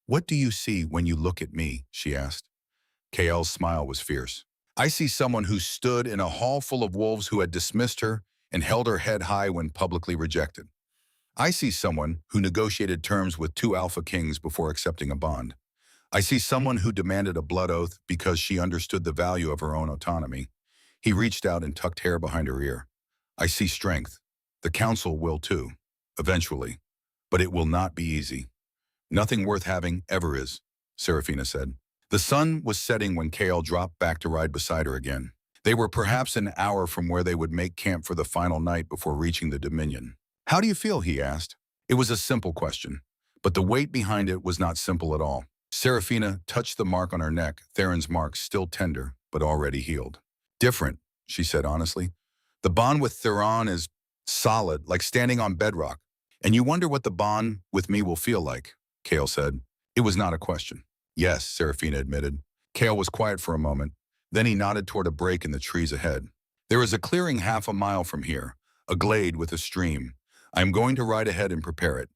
[SPEAKER 1] "What do you see when you look at me?" she asked. Kael's smile was fierce. "I see someone who stood in a hall full of wolves who had dismissed her and held her head high when publicly rejected. I see someone who negotiated terms with 2 Alpha Kings before accepting a bond. I see someone who demanded a blood oath because she understood the value of her own autonomy." He reached out and tucked hair behind her ear. "I see strength. The council will too, eventually. But it will not be easy. Nothing worth having ever is," Seraphina said. The sun was setting when Kael dropped back to ride beside her again. They were perhaps an hour from where they would make camp for the final night before reaching the Dominion. "How do you feel?" he asked. It was a simple question, but the weight behind it was not simple at all. Seraphina touched the mark on her neck, Theron's mark still tender, but already healed. "Different," she said honestly. "The bond with Theron is solid, like standing on bedrock. And you wonder what the bond with me will feel like," Kael said. It was not a question. "Yes," Seraphina admitted. Kael was quiet for a moment. Then he nodded toward a break in the trees ahead. "There is a clearing half a mile from here, a glade with a stream. I am going to ride ahead and prepare it.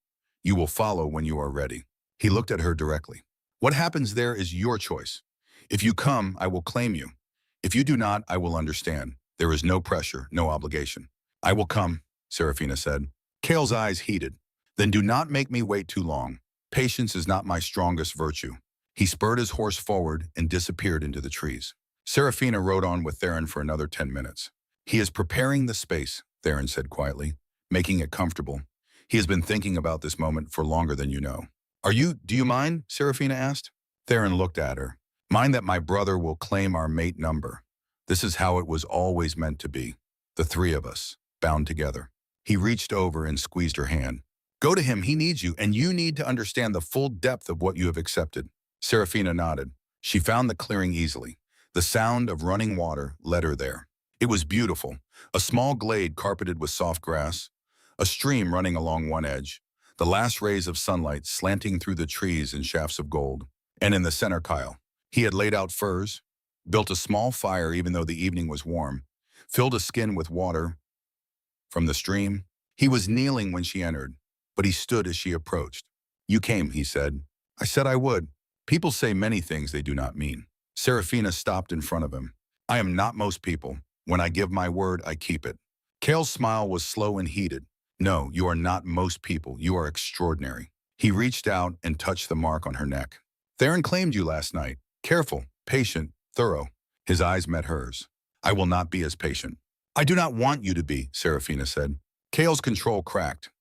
[SPEAKER 1] You will follow when you are ready." He looked at her directly. "What happens there is your choice. If you come, I will claim you. If you do not, I will understand. There is no pressure, no obligation." "I will come," Seraphina said. Kael's eyes heated. "Then do not make me wait too long. Patience is not my strongest virtue." He spurred his horse forward and disappeared into the trees. Seraphina rode on with Theron for another 10 minutes. "He is preparing the space," Theron said quietly, "making it comfortable. He has been thinking about this moment for longer than you know." Do you mind?" Seraphina asked. Theron looked at her. "Mind that my brother will claim our mate number. This is how it was always meant to be. The 3 of us, bound together." He reached over and squeezed her hand. "Go to him, he needs you, and you need to understand the full depth of what you have accepted." Seraphina nodded. She found the clearing easily. The sound of running water led her there. It was beautiful, a small glade carpeted with soft grass, a stream running along one edge, the last rays of sunlight slanting through the trees in shafts of gold. And in the center, Kyle. He had laid out furs, built a small fire even though the evening was warm, filled a skin with water, from the stream. He was kneeling when she entered, but he stood as she approached. You came, he said. I said I would. People say many things they do not mean. Serafina stopped in front of him. I am not most people. When I give my word, I keep it. Kale's smile was slow and heated. No, you are not most people. You are extraordinary. He reached out and touched the mark on her neck. Theron claimed you last night. Careful, patient, thorough. His eyes met hers. I will not be as patient. I do not want you to be, Serafina said. Kale's control cracked.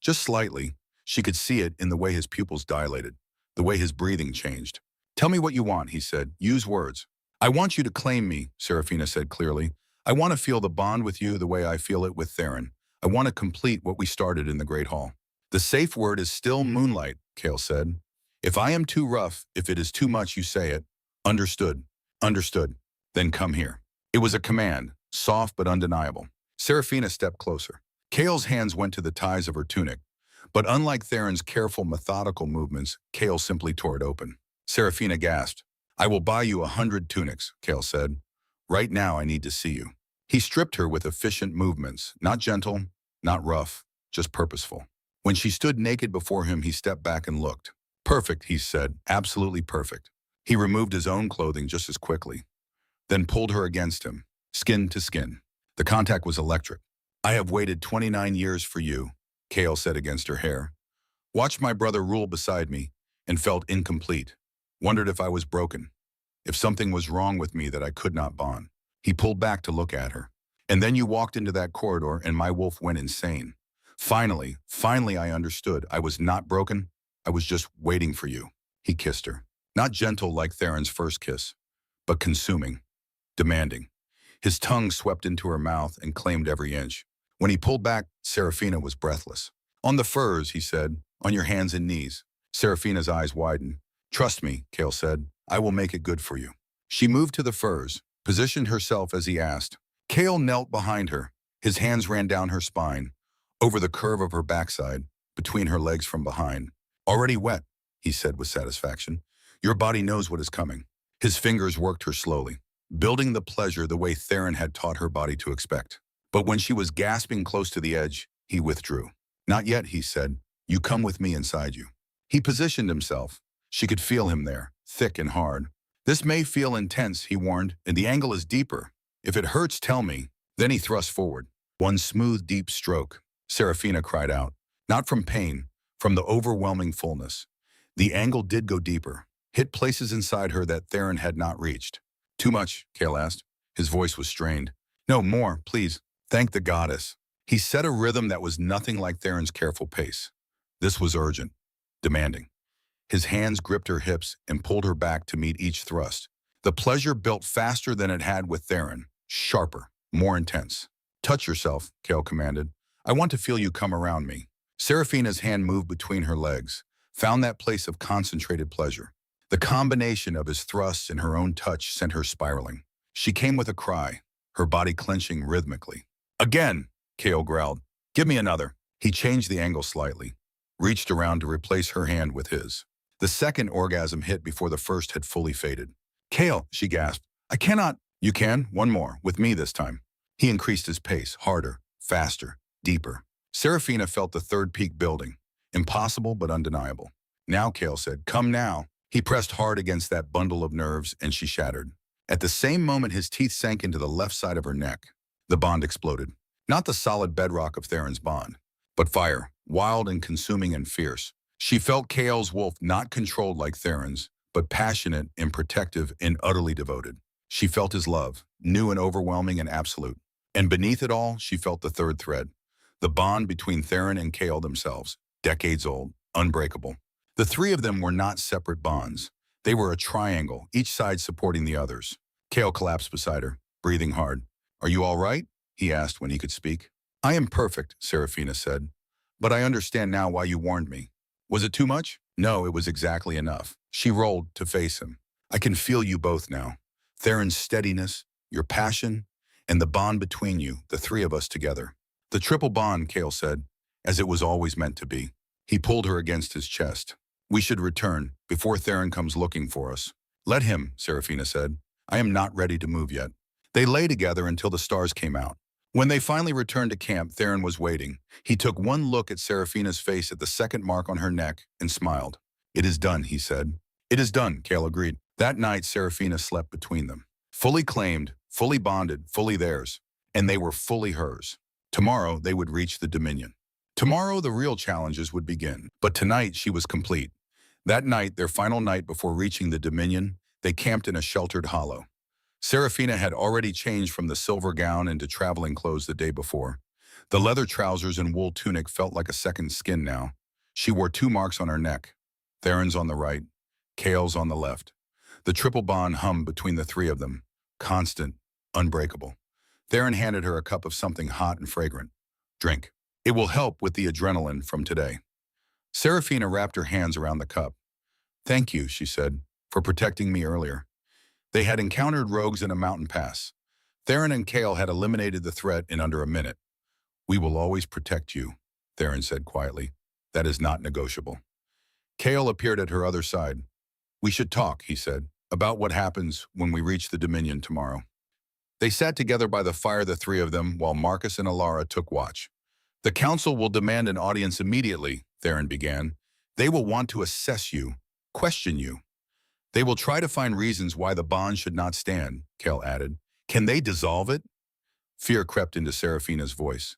[SPEAKER 1] Just slightly. She could see it in the way his pupils dilated, the way his breathing changed. Tell me what you want, he said. Use words. I want you to claim me, Serafina said clearly. I want to feel the bond with you the way I feel it with Theron. I want to complete what we started in the Great Hall. The safe word is still moonlight, Kale said. If I am too rough, if it is too much, you say it. Understood. Understood. Then come here. It was a command, soft but undeniable. Serafina stepped closer. Kale's hands went to the ties of her tunic, but unlike Theron's careful, methodical movements, Kale simply tore it open. Serafina gasped. I will buy you 100 tunics, Kale said. Right now I need to see you. He stripped her with efficient movements, not gentle, not rough, just purposeful. When she stood naked before him, he stepped back and looked. Perfect, he said, absolutely perfect. He removed his own clothing just as quickly, then pulled her against him, skin to skin. The contact was electric. I have waited 29 years for you, Kale said against her hair. Watched my brother rule beside me and felt incomplete. Wondered if I was broken, if something was wrong with me that I could not bond. He pulled back to look at her. And then you walked into that corridor and my wolf went insane. Finally I understood. I was not broken. I was just waiting for you. He kissed her. Not gentle like Theron's first kiss, but consuming, demanding. His tongue swept into her mouth and claimed every inch. When he pulled back, Serafina was breathless. On the furs, he said, on your hands and knees. Serafina's eyes widened. Trust me, Kale said. I will make it good for you. She moved to the furs, positioned herself as he asked. Kale knelt behind her. His hands ran down her spine, over the curve of her backside, between her legs from behind. Already wet, he said with satisfaction. Your body knows what is coming. His fingers worked her slowly, building the pleasure the way Theron had taught her body to expect. But when she was gasping close to the edge, he withdrew. Not yet, he said. You come with me inside you. He positioned himself. She could feel him there, thick and hard. This may feel intense, he warned, and the angle is deeper. If it hurts, tell me. Then he thrust forward. One smooth, deep stroke. Serafina cried out. Not from pain, from the overwhelming fullness. The angle did go deeper, hit places inside her that Theron had not reached. Too much, Kale asked. His voice was strained. No, more, please. Thank the goddess. He set a rhythm that was nothing like Theron's careful pace. This was urgent, demanding. His hands gripped her hips and pulled her back to meet each thrust. The pleasure built faster than it had with Theron, sharper, more intense. Touch yourself, Kale commanded. I want to feel you come around me. Serafina's hand moved between her legs, found that place of concentrated pleasure. The combination of his thrusts and her own touch sent her spiraling. She came with a cry, her body clenching rhythmically. Again, Kale growled. Give me another. He changed the angle slightly, reached around to replace her hand with his. The second orgasm hit before the first had fully faded. Kale, she gasped. I cannot. You can. One more, with me this time. He increased his pace, harder, faster, deeper. Serafina felt the third peak building. Impossible but undeniable. Now, Kale said, come now. He pressed hard against that bundle of nerves and she shattered. At the same moment, his teeth sank into the left side of her neck. The bond exploded. Not the solid bedrock of Theron's bond, but fire, wild and consuming and fierce. She felt Kale's wolf not controlled like Theron's, but passionate and protective and utterly devoted. She felt his love, new and overwhelming and absolute. And beneath it all, she felt the third thread, the bond between Theron and Kale themselves, decades old, unbreakable. The three of them were not separate bonds. They were a triangle, each side supporting the others. Kale collapsed beside her, breathing hard. Are you all right? He asked when he could speak. I am perfect, Serafina said. But I understand now why you warned me. Was it too much? No, it was exactly enough. She rolled to face him. I can feel you both now. Theron's steadiness, your passion, and the bond between you, the three of us together. The triple bond, Kale said, as it was always meant to be. He pulled her against his chest. We should return, before Theron comes looking for us. Let him, Serafina said. I am not ready to move yet. They lay together until the stars came out. When they finally returned to camp, Theron was waiting. He took one look at Seraphina's face at the second mark on her neck and smiled. "It is done," he said. "It is done," Kale agreed. That night, Seraphina slept between them. Fully claimed, fully bonded, fully theirs. And they were fully hers. Tomorrow, they would reach the Dominion. Tomorrow, the real challenges would begin. But tonight, she was complete. That night, their final night before reaching the Dominion, they camped in a sheltered hollow. Seraphina had already changed from the silver gown into traveling clothes the day before. The leather trousers and wool tunic felt like a second skin now. She wore 2 marks on her neck. Theron's on the right, Kale's on the left. The triple bond hummed between the 3 of them, constant, unbreakable. Theron handed her a cup of something hot and fragrant. "Drink. It will help with the adrenaline from today." Seraphina wrapped her hands around the cup. "Thank you," she said, "for protecting me earlier." They had encountered rogues in a mountain pass. Theron and Kale had eliminated the threat in under a minute. "We will always protect you," Theron said quietly. "That is not negotiable." Kale appeared at her other side. "We should talk," he said, "about what happens when we reach the Dominion tomorrow." They sat together by the fire, the 3 of them, while Marcus and Alara took watch. "The council will demand an audience immediately," Theron began. "They will want to assess you, question you. They will try to find reasons why the bond should not stand," Kale added. "Can they dissolve it?" Fear crept into Seraphina's voice.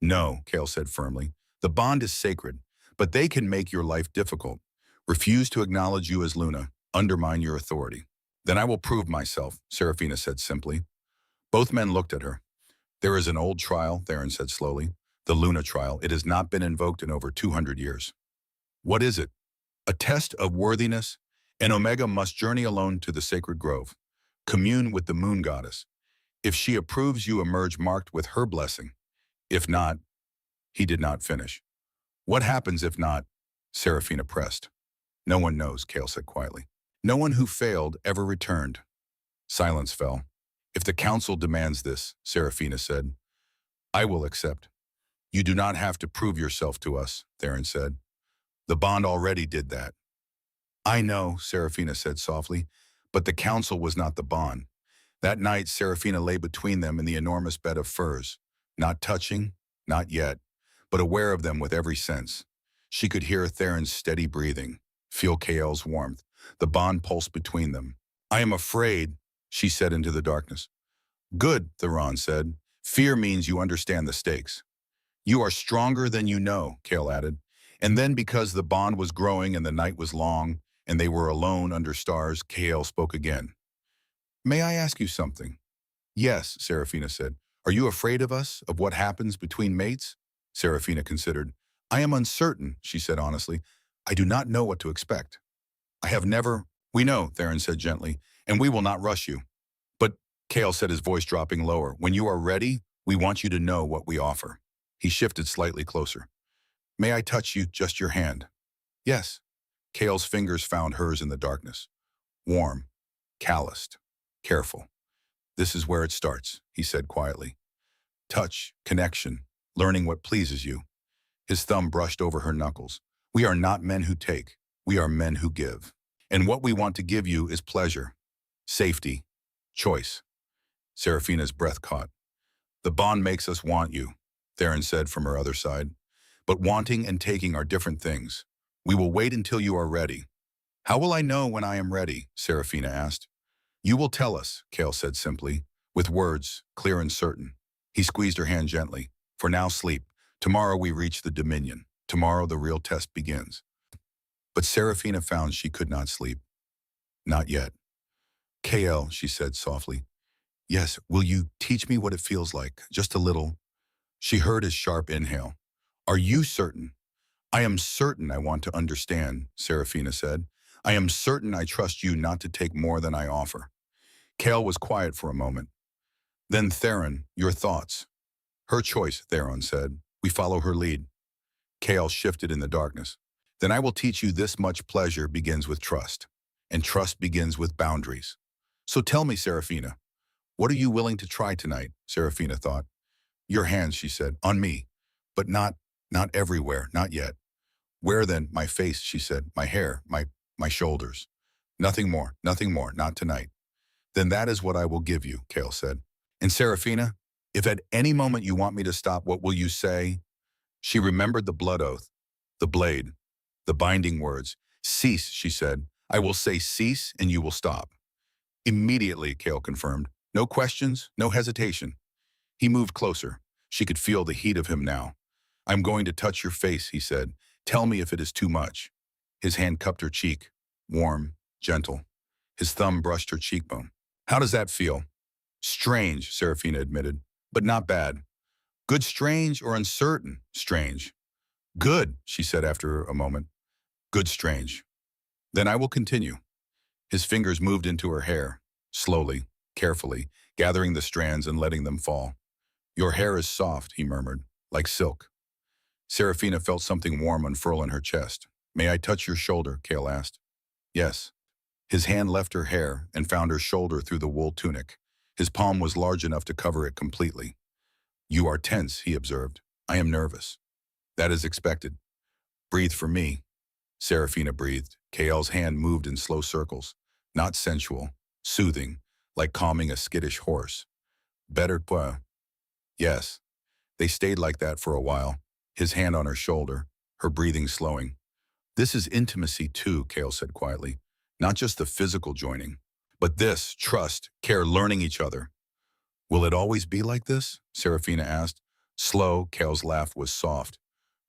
[SPEAKER 1] "No," Kale said firmly. "The bond is sacred, but they can make your life difficult. Refuse to acknowledge you as Luna, undermine your authority." "Then I will prove myself," Seraphina said simply. Both men looked at her. "There is an old trial," Theron said slowly. "The Luna trial. It has not been invoked in over 200 years. What is it? A test of worthiness? An Omega must journey alone to the sacred grove, commune with the moon goddess. If she approves, you emerge marked with her blessing. If not," he did not finish. "What happens if not?" Seraphina pressed. "No one knows," Kale said quietly. "No one who failed ever returned." Silence fell. "If the council demands this," Seraphina said, "I will accept." "You do not have to prove yourself to us," Theron said. "The bond already did that." "I know," Seraphina said softly, "but the council was not the bond." That night, Seraphina lay between them in the enormous bed of furs, not touching, not yet, but aware of them with every sense. She could hear Theron's steady breathing, feel Kael's warmth, the bond pulse between them. "I am afraid," she said into the darkness. "Good," Theron said. "Fear means you understand the stakes." "You are stronger than you know," Kale added. And then, because the bond was growing and the night was long, and they were alone under stars, Kale spoke again. "May I ask you something?" "Yes," Seraphina said. "Are you afraid of us, of what happens between mates?" Seraphina considered. "I am uncertain," she said honestly. "I do not know what to expect. I have never—" "We know," Theron said gently, "and we will not rush you." "But," Kale said, his voice dropping lower, "when you are ready, we want you to know what we offer." He shifted slightly closer. "May I touch you, just your hand?" "Yes." Kale's fingers found hers in the darkness. Warm, calloused, careful. "This is where it starts," he said quietly. "Touch, connection, learning what pleases you." His thumb brushed over her knuckles. "We are not men who take. We are men who give. And what we want to give you is pleasure, safety, choice." Seraphina's breath caught. "The bond makes us want you," Theron said from her other side. "But wanting and taking are different things. We will wait until you are ready." "How will I know when I am ready?" Seraphina asked. "You will tell us," Kale said simply, with words clear and certain. He squeezed her hand gently. "For now, sleep. Tomorrow we reach the Dominion. Tomorrow the real test begins." But Seraphina found she could not sleep. "Not yet." "Kale," she said softly. "Yes, will you teach me what it feels like? Just a little." She heard his sharp inhale. "Are you certain?" "I am certain I want to understand," Seraphina said. "I am certain I trust you not to take more than I offer." Kale was quiet for a moment. "Then Theron, your thoughts?" "Her choice," Theron said. "We follow her lead." Kale shifted in the darkness. "Then I will teach you this much: pleasure begins with trust, and trust begins with boundaries. So tell me, Seraphina, what are you willing to try tonight?" Seraphina thought. "Your hands," she said, "on me, but not everywhere, not yet." "Where then?" "My face," she said, "my hair, my shoulders." Nothing more, not tonight." "Then that is what I will give you," Kale said. "And Seraphina, If at any moment you want me to stop, what will you say? She remembered the blood oath, the blade, the binding words. Cease, she said. I will say cease and you will stop. Immediately, Kale confirmed. No questions, no hesitation. He moved closer. She could feel the heat of him now. I'm going to touch your face, he said. Tell me if it is too much. His hand cupped her cheek, warm, gentle. His thumb brushed her cheekbone. How does that feel? Strange, Serafina admitted, but not bad. Good strange or uncertain strange? Good, she said after a moment. Good strange. Then I will continue. His fingers moved into her hair, slowly, carefully, gathering the strands and letting them fall. Your hair is soft, he murmured, like silk. Serafina felt something warm unfurl in her chest. May I touch your shoulder, Kale asked. Yes. His hand left her hair and found her shoulder through the wool tunic. His palm was large enough to cover it completely. You are tense, he observed. I am nervous. That is expected. Breathe for me. Serafina breathed. Kael's hand moved in slow circles, not sensual, soothing, like calming a skittish horse. Better toi. Yes. They stayed like that for a while, his hand on her shoulder, her breathing slowing. This is intimacy too, Kael said quietly. Not just the physical joining, but this, trust, care, learning each other. Will it always be like this? Serafina asked. Slow, Kael's laugh was soft.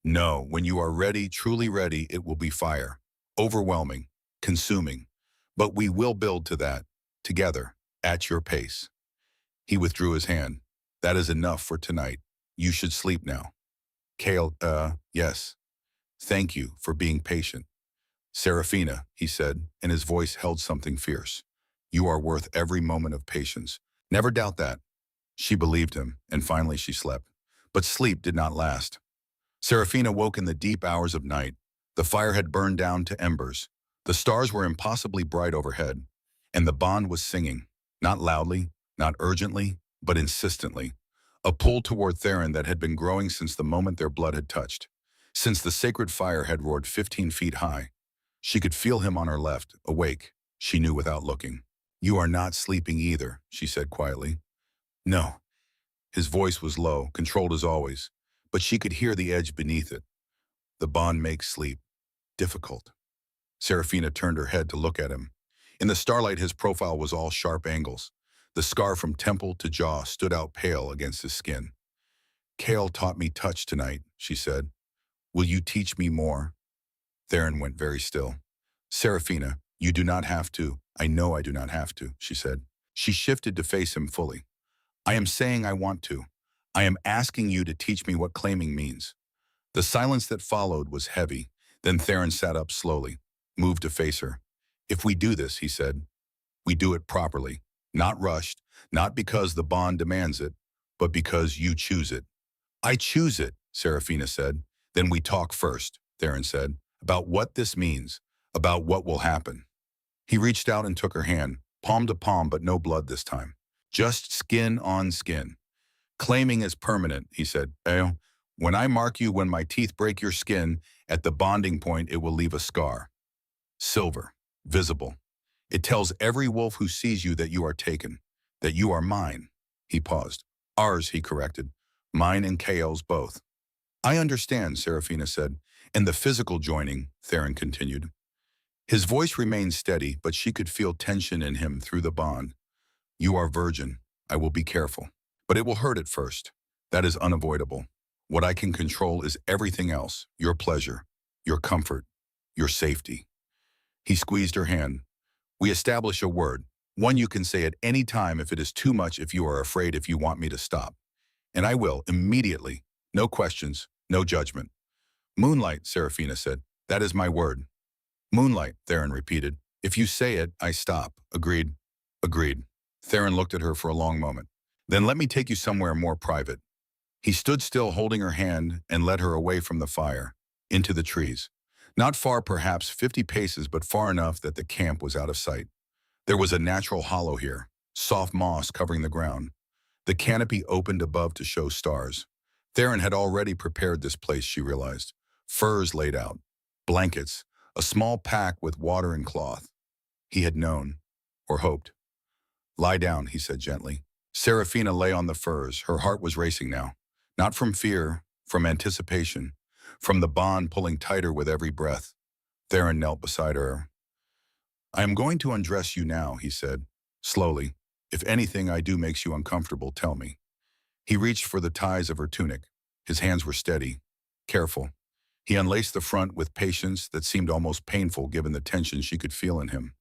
[SPEAKER 1] No, when you are ready, truly ready, it will be fire. Overwhelming, consuming. But we will build to that, together, at your pace. He withdrew his hand. That is enough for tonight. You should sleep now. Kael, yes. Thank you for being patient. Serafina, he said, and his voice held something fierce. You are worth every moment of patience. Never doubt that. She believed him, and finally she slept. But sleep did not last. Serafina woke in the deep hours of night. The fire had burned down to embers. The stars were impossibly bright overhead, and the bond was singing, not loudly, not urgently, but insistently. A pull toward Theron that had been growing since the moment their blood had touched, since the sacred fire had roared 15 feet high. She could feel him on her left, awake, she knew without looking. You are not sleeping either, she said quietly. No. His voice was low, controlled as always, but she could hear the edge beneath it. The bond makes sleep difficult. Serafina turned her head to look at him. In the starlight, his profile was all sharp angles. The scar from temple to jaw stood out pale against his skin. Kael taught me touch tonight, she said. Will you teach me more? Theron went very still. Serafina, you do not have to. I know I do not have to, she said. She shifted to face him fully. I am saying I want to. I am asking you to teach me what claiming means. The silence that followed was heavy. Then Theron sat up slowly, moved to face her. If we do this, he said, we do it properly, not rushed, not because the bond demands it, but because you choose it. I choose it, Serafina said. Then we talk first, Theron said, about what this means, about what will happen. He reached out and took her hand, palm to palm, but no blood this time. Just skin on skin. Claiming is permanent, he said. When I mark you, when my teeth break your skin, at the bonding point, it will leave a scar. Silver, visible. It tells every wolf who sees you that you are taken, that you are mine. He paused. Ours, he corrected. Mine and Kael's both. I understand, Serafina said. And the physical joining, Theron continued. His voice remained steady, but she could feel tension in him through the bond. You are virgin. I will be careful. But it will hurt at first. That is unavoidable. What I can control is everything else, your pleasure, your comfort, your safety. He squeezed her hand. We establish a word, one you can say at any time if it is too much, if you are afraid, if you want me to stop. And I will, immediately. No questions, no judgment. Moonlight, Serafina said. That is my word. Moonlight, Theron repeated. If you say it, I stop. Agreed. Agreed. Theron looked at her for a long moment. Then let me take you somewhere more private. He stood still, holding her hand, and led her away from the fire, into the trees. Not far, perhaps 50 paces, but far enough that the camp was out of sight. There was a natural hollow here, soft moss covering the ground. The canopy opened above to show stars. Theron had already prepared this place, she realized. Furs laid out, blankets, a small pack with water and cloth. He had known, or hoped. Lie down, he said gently. Serafina lay on the furs. Her heart was racing now. Not from fear, from anticipation, from the bond pulling tighter with every breath. Theron knelt beside her. "I am going to undress you now," he said, slowly. "If anything I do makes you uncomfortable, tell me." He reached for the ties of her tunic. His hands were steady, careful. He unlaced the front with patience that seemed almost painful given the tension she could feel in him.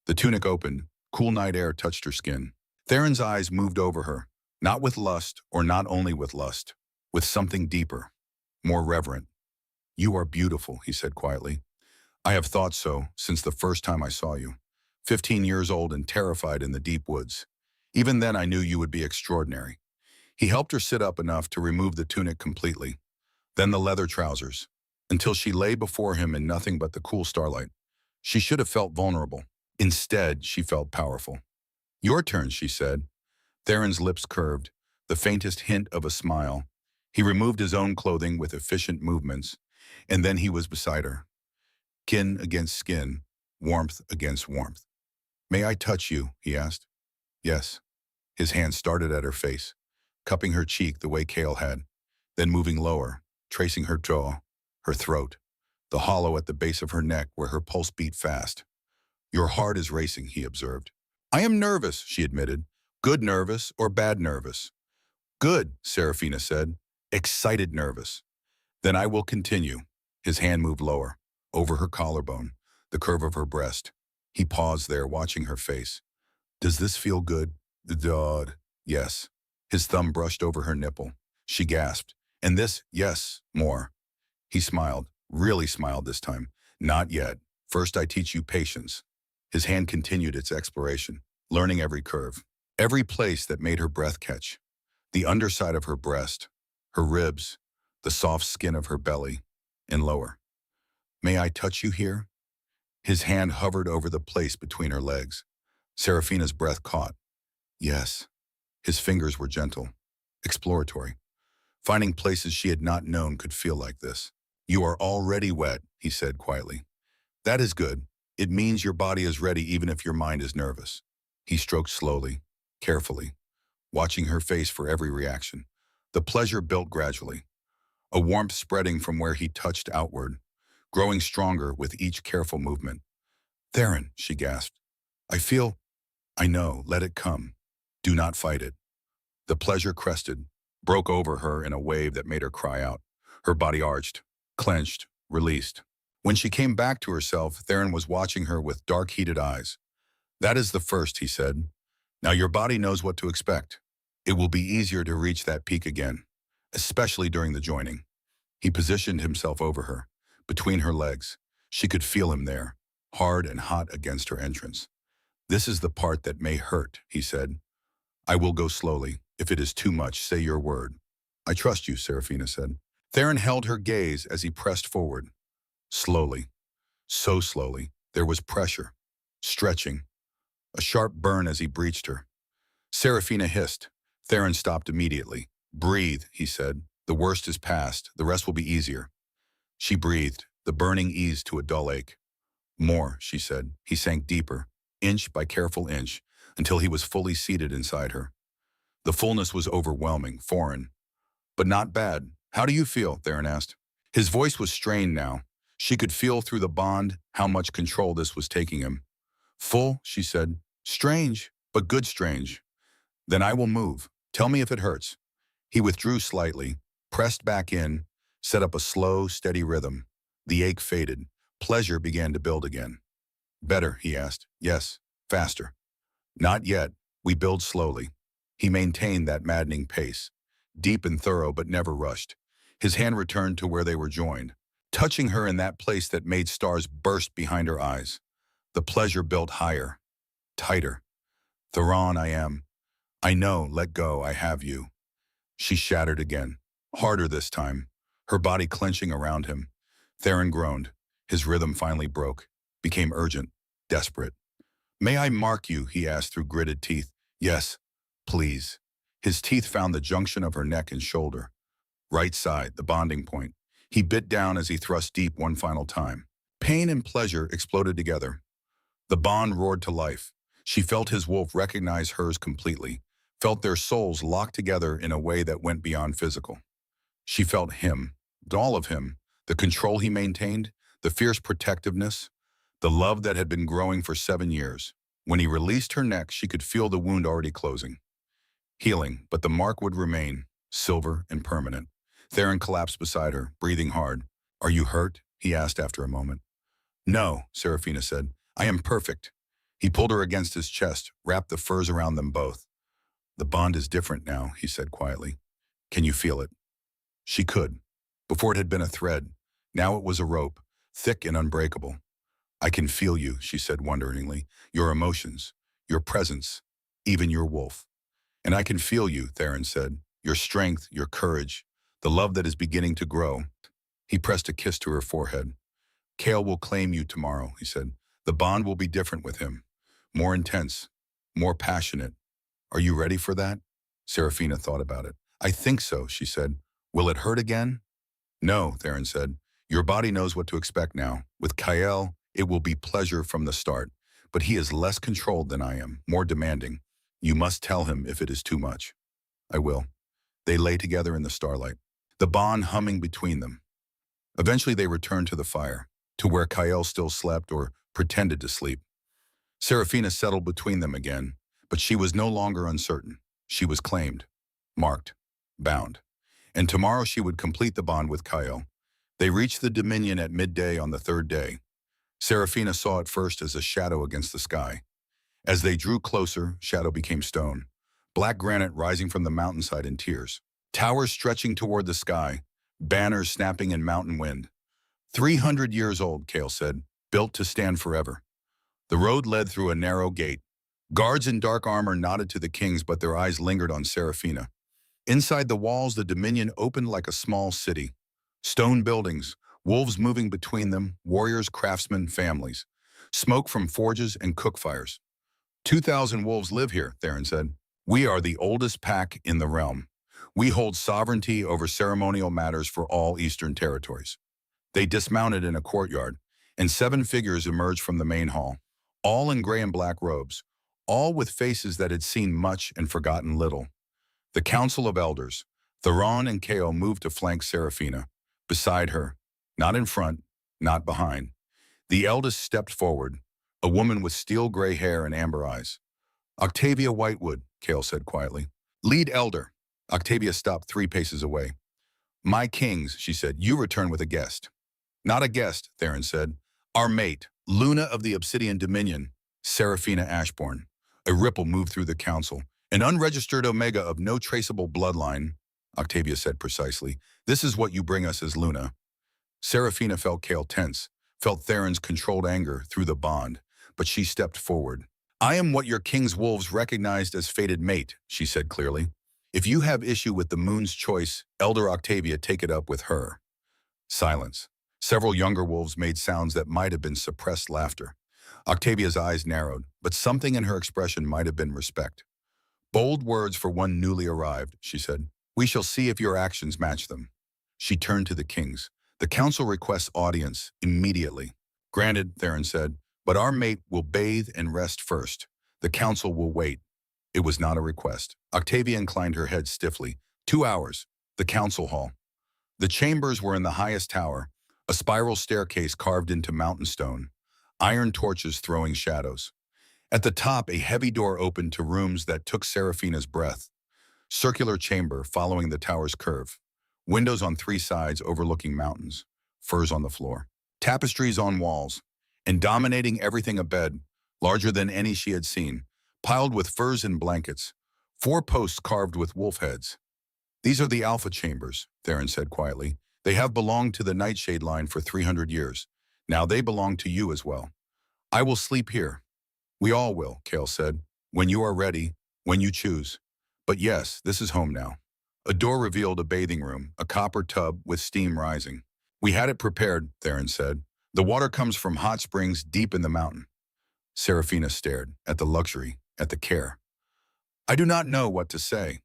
[SPEAKER 1] The tunic opened. Cool night air touched her skin. Theron's eyes moved over her, not with lust, or not only with lust, with something deeper, more reverent. "You are beautiful," he said quietly. "I have thought so since the first time I saw you. 15 years old and terrified in the deep woods. Even then I knew you would be extraordinary." He helped her sit up enough to remove the tunic completely, then the leather trousers, until she lay before him in nothing but the cool starlight. She should have felt vulnerable. Instead, she felt powerful. "Your turn," she said. Theron's lips curved, the faintest hint of a smile. He removed his own clothing with efficient movements, and then he was beside her. Skin against skin, warmth against warmth. "May I touch you?" he asked. "Yes." His hand started at her face, cupping her cheek the way Cale had, then moving lower, tracing her jaw, her throat, the hollow at the base of her neck where her pulse beat fast. "Your heart is racing," he observed. "I am nervous," she admitted. "Good nervous or bad nervous?" "Good," Serafina said. "Excited nervous." "Then I will continue." His hand moved lower, over her collarbone, the curve of her breast. He paused there, watching her face. "Does this feel good?" "Dod." "Yes." His thumb brushed over her nipple. She gasped. "And this?" "Yes, more." He smiled, really smiled this time. "Not yet. First I teach you patience." His hand continued its exploration, learning every curve, every place that made her breath catch. The underside of her breast, her ribs, the soft skin of her belly, and lower. "May I touch you here?" His hand hovered over the place between her legs. Serafina's breath caught. "Yes." His fingers were gentle, exploratory, finding places she had not known could feel like this. "You are already wet," he said quietly. "That is good. It means your body is ready even if your mind is nervous." He stroked slowly, carefully, watching her face for every reaction. The pleasure built gradually, a warmth spreading from where he touched outward, growing stronger with each careful movement. "Theron," she gasped. " I know, let it come. Do not fight it." The pleasure crested, broke over her in a wave that made her cry out. Her body arched, clenched, released. When she came back to herself, Theron was watching her with dark, heated eyes. "That is the first," he said. "Now your body knows what to expect. It will be easier to reach that peak again, especially during the joining." He positioned himself over her, between her legs. She could feel him there, hard and hot against her entrance. "This is the part that may hurt," he said. "I will go slowly. If it is too much, say your word." "I trust you," Serafina said. Theron held her gaze as he pressed forward. Slowly, so slowly, there was pressure, stretching, a sharp burn as he breached her. Serafina hissed. Theron stopped immediately. "Breathe," he said. "The worst is past. The rest will be easier." She breathed. The burning eased to a dull ache. "More," she said. He sank deeper, inch by careful inch, until he was fully seated inside her. The fullness was overwhelming, foreign, but not bad. "How do you feel?" Theron asked. His voice was strained now. She could feel through the bond how much control this was taking him. "Full," she said. "Strange, but good strange." "Then I will move. Tell me if it hurts." He withdrew slightly, pressed back in, set up a slow, steady rhythm. The ache faded. Pleasure began to build again. "Better?" he asked. "Yes. Faster." "Not yet. We build slowly." He maintained that maddening pace, deep and thorough but never rushed. His hand returned to where they were joined, touching her in that place that made stars burst behind her eyes. The pleasure built higher, tighter. "Theron, I know, let go, I have you." She shattered again, harder this time, her body clenching around him. Theron groaned. His rhythm finally broke, became urgent, desperate. "May I mark you?" he asked through gritted teeth. "Yes, please." His teeth found the junction of her neck and shoulder. Right side, the bonding point. He bit down as he thrust deep one final time. Pain and pleasure exploded together. The bond roared to life. She felt his wolf recognize hers completely, felt their souls locked together in a way that went beyond physical. She felt him, all of him, the control he maintained, the fierce protectiveness, the love that had been growing for 7 years. When he released her neck, she could feel the wound already closing, healing, but the mark would remain, silver and permanent. Theron collapsed beside her, breathing hard. "Are you hurt?" he asked after a moment. "No," Serafina said. "I am perfect." He pulled her against his chest, wrapped the furs around them both. "The bond is different now," he said quietly. "Can you feel it?" She could. Before it had been a thread. Now it was a rope, thick and unbreakable. "I can feel you," she said wonderingly. "Your emotions, your presence, even your wolf." "And I can feel you," Theron said. "Your strength, your courage, the love that is beginning to grow." He pressed a kiss to her forehead. "Kale will claim you tomorrow," he said. "The bond will be different with him. More intense, more passionate. Are you ready for that?" Serafina thought about it. "I think so," she said. "Will it hurt again?" "No," Theron said. "Your body knows what to expect now. With Kyle, it will be pleasure from the start. But he is less controlled than I am, more demanding. You must tell him if it is too much." "I will." They lay together in the starlight, the bond humming between them. Eventually they returned to the fire, to where Kyle still slept or pretended to sleep. Serafina settled between them again, but she was no longer uncertain. She was claimed, marked, bound. And tomorrow she would complete the bond with Kyle. They reached the Dominion at midday on the third day. Serafina saw it first as a shadow against the sky. As they drew closer, shadow became stone, black granite rising from the mountainside in tiers. Towers stretching toward the sky, banners snapping in mountain wind. 300 years old, Kale said, built to stand forever. The road led through a narrow gate. Guards in dark armor nodded to the kings, but their eyes lingered on Serafina. Inside the walls, the Dominion opened like a small city. Stone buildings, wolves moving between them, warriors, craftsmen, families. Smoke from forges and cook fires. 2,000 wolves live here, Theron said. We are the oldest pack in the realm. We hold sovereignty over ceremonial matters for all eastern territories. They dismounted in a courtyard, and 7 figures emerged from the main hall, all in gray and black robes, all with faces that had seen much and forgotten little. The Council of Elders, Theron and Kale, moved to flank Serafina, beside her, not in front, not behind. The eldest stepped forward, a woman with steel-gray hair and amber eyes. "Octavia Whitewood," Kale said quietly. "Lead elder." Octavia stopped 3 paces away. "My kings," she said, "you return with a guest." "Not a guest," Theron said. "Our mate, Luna of the Obsidian Dominion, Serafina Ashbourne." A ripple moved through the council. "An unregistered Omega of no traceable bloodline," Octavia said precisely. "This is what you bring us as Luna." Serafina felt Kale tense, felt Theron's controlled anger through the bond, but she stepped forward. "I am what your king's wolves recognized as fated mate," she said clearly. "If you have issue with the moon's choice, Elder Octavia, take it up with her." Silence. Several younger wolves made sounds that might have been suppressed laughter. Octavia's eyes narrowed, but something in her expression might have been respect. "Bold words for one newly arrived," she said. "We shall see if your actions match them." She turned to the kings. "The council requests audience immediately." "Granted," Theron said, "but our mate will bathe and rest first. The council will wait." It was not a request. Octavia inclined her head stiffly. 2 hours. The council hall. The chambers were in the highest tower, a spiral staircase carved into mountain stone, iron torches throwing shadows. At the top, a heavy door opened to rooms that took Serafina's breath. Circular chamber following the tower's curve. Windows on 3 sides overlooking mountains. Furs on the floor. Tapestries on walls. And dominating everything, a bed, larger than any she had seen, piled with furs and blankets. 4 posts carved with wolf heads. "These are the Alpha chambers," Theron said quietly. "They have belonged to the Nightshade line for 300 years. Now they belong to you as well. I will sleep here." "We all will," Kale said. "When you are ready, when you choose. But yes, this is home now." A door revealed a bathing room, a copper tub with steam rising. "We had it prepared," Theron said. "The water comes from hot springs deep in the mountain." Serafina stared, at the luxury, at the care. "I do not know what to say."